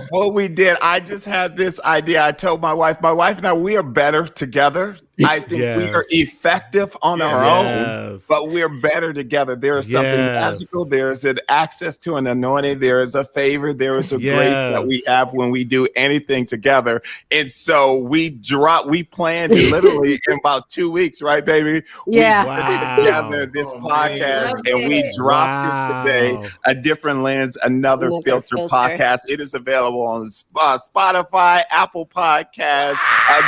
what we did, I just had this idea. I told my wife and I, we are better together. I think we are effective on our own, but we're better together. There is something magical. There is an access to an anointing. There is a favor. There is a grace that we have when we do anything together. And so we planned literally in about 2 weeks, right, baby? Yeah. We put together this podcast and we dropped it today. A Different Lens, Another Filter podcast. It is available on Spotify, Apple Podcasts,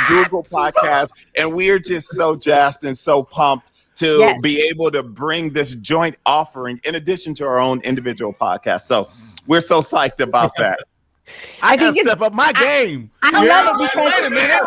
Google Podcasts, and we are just so jazzed and so pumped to be able to bring this joint offering in addition to our own individual podcast. So we're so psyched about that. I gotta step up my game. I love it because wait a minute.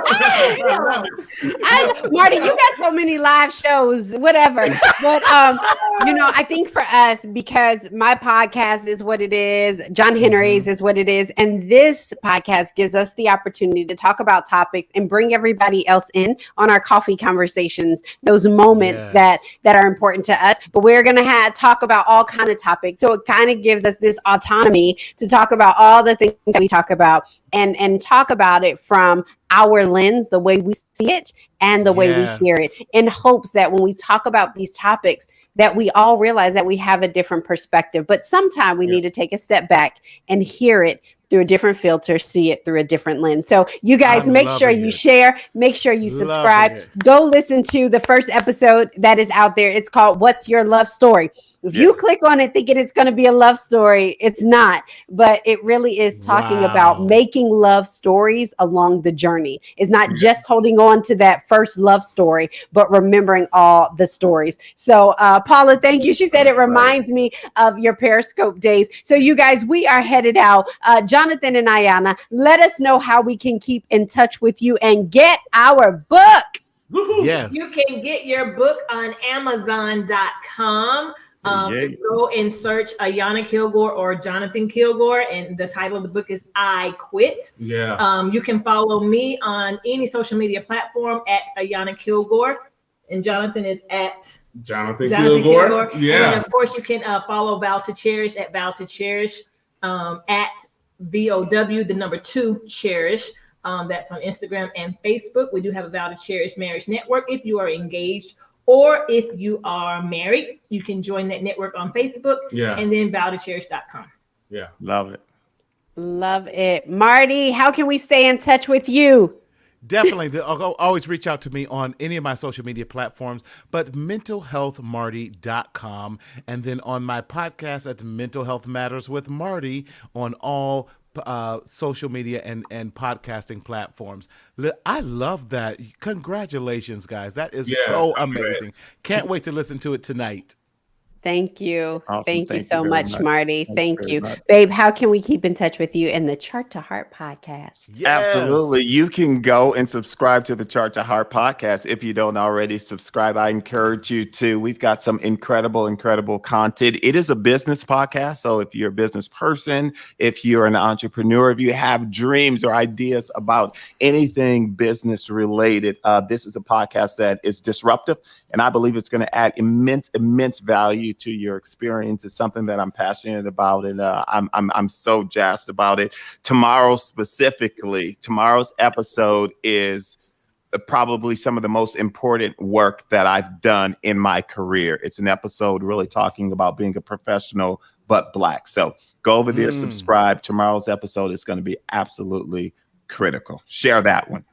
Marty, you got so many live shows, whatever. But I think for us, because my podcast is what it is, John Henry's is what it is, and this podcast gives us the opportunity to talk about topics and bring everybody else in on our coffee conversations, those moments that are important to us. But we're gonna talk about all kind of topics, so it kind of gives us this autonomy to talk about all the things that we talk about and talk about it from our lens, the way we see it and the way we hear it, in hopes that when we talk about these topics that we all realize that we have a different perspective. But sometimes we need to take a step back and hear it through a different filter, see it through a different lens. So you guys make sure you share, make sure you subscribe. Go listen to the first episode that is out there. It's called What's Your Love Story? If you click on it thinking it's going to be a love story, it's not. But it really is talking about making love stories along the journey. It's not just holding on to that first love story, but remembering all the stories. So Paula, thank you. She said it reminds me of your Periscope days. So you guys, we are headed out. Johnathan and Ayanna, let us know how we can keep in touch with you and get our book. Yes. You can get your book on Amazon.com. Just go and search Ayanna Kilgore or Johnathan Kilgore, and the title of the book is I Quit. You can follow me on any social media platform at Ayanna Kilgore, and Johnathan is at Johnathan Kilgore. And then, of course, you can follow Vow to Cherish at Vow to Cherish, at VOW, the number 2 Cherish. That's on Instagram and Facebook. We do have a Vow to Cherish Marriage Network. If you are engaged or if you are married, you can join that network on Facebook. And then vowtocherish.com. Love it. Love it. Marty, how can we stay in touch with you? Definitely. Always reach out to me on any of my social media platforms, but mentalhealthmarty.com. And then on my podcast at Mental Health Matters with Marty on all social media and podcasting platforms. I love that. Congratulations, guys. That is so amazing. Can't wait to listen to it tonight. Thank you. Awesome. Thank you Thank so you very much, much. Marty. Thank you Thank very you. much. Babe, how can we keep in touch with you in the Chart to Heart podcast? Absolutely. Yes. You can go and subscribe to the Chart to Heart podcast. If you don't already subscribe, I encourage you to. We've got some incredible content. It is a business podcast. So if you're a business person, if you're an entrepreneur, if you have dreams or ideas about anything business related, this is a podcast that is disruptive. And I believe it's going to add immense value to your experience. It's something that I'm passionate about, and I'm so jazzed about it. Tomorrow's episode is probably some of the most important work that I've done in my career. It's an episode really talking about being a professional but Black. So go over there, subscribe. Tomorrow's episode is going to be absolutely critical. Share that one.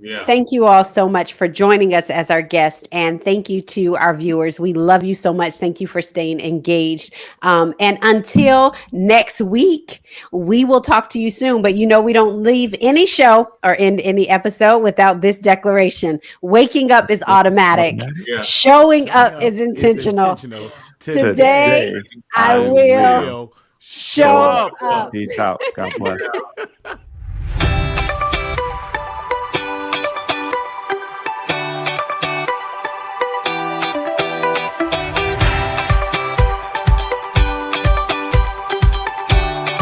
Yeah. Thank you all so much for joining us as our guest. And thank you to our viewers. We love you so much. Thank you for staying engaged. And until next week, we will talk to you soon. But you know, we don't leave any show or end any episode without this declaration. Waking up is automatic. Yeah. Showing up is intentional. Today, I will show up. Peace out. God bless.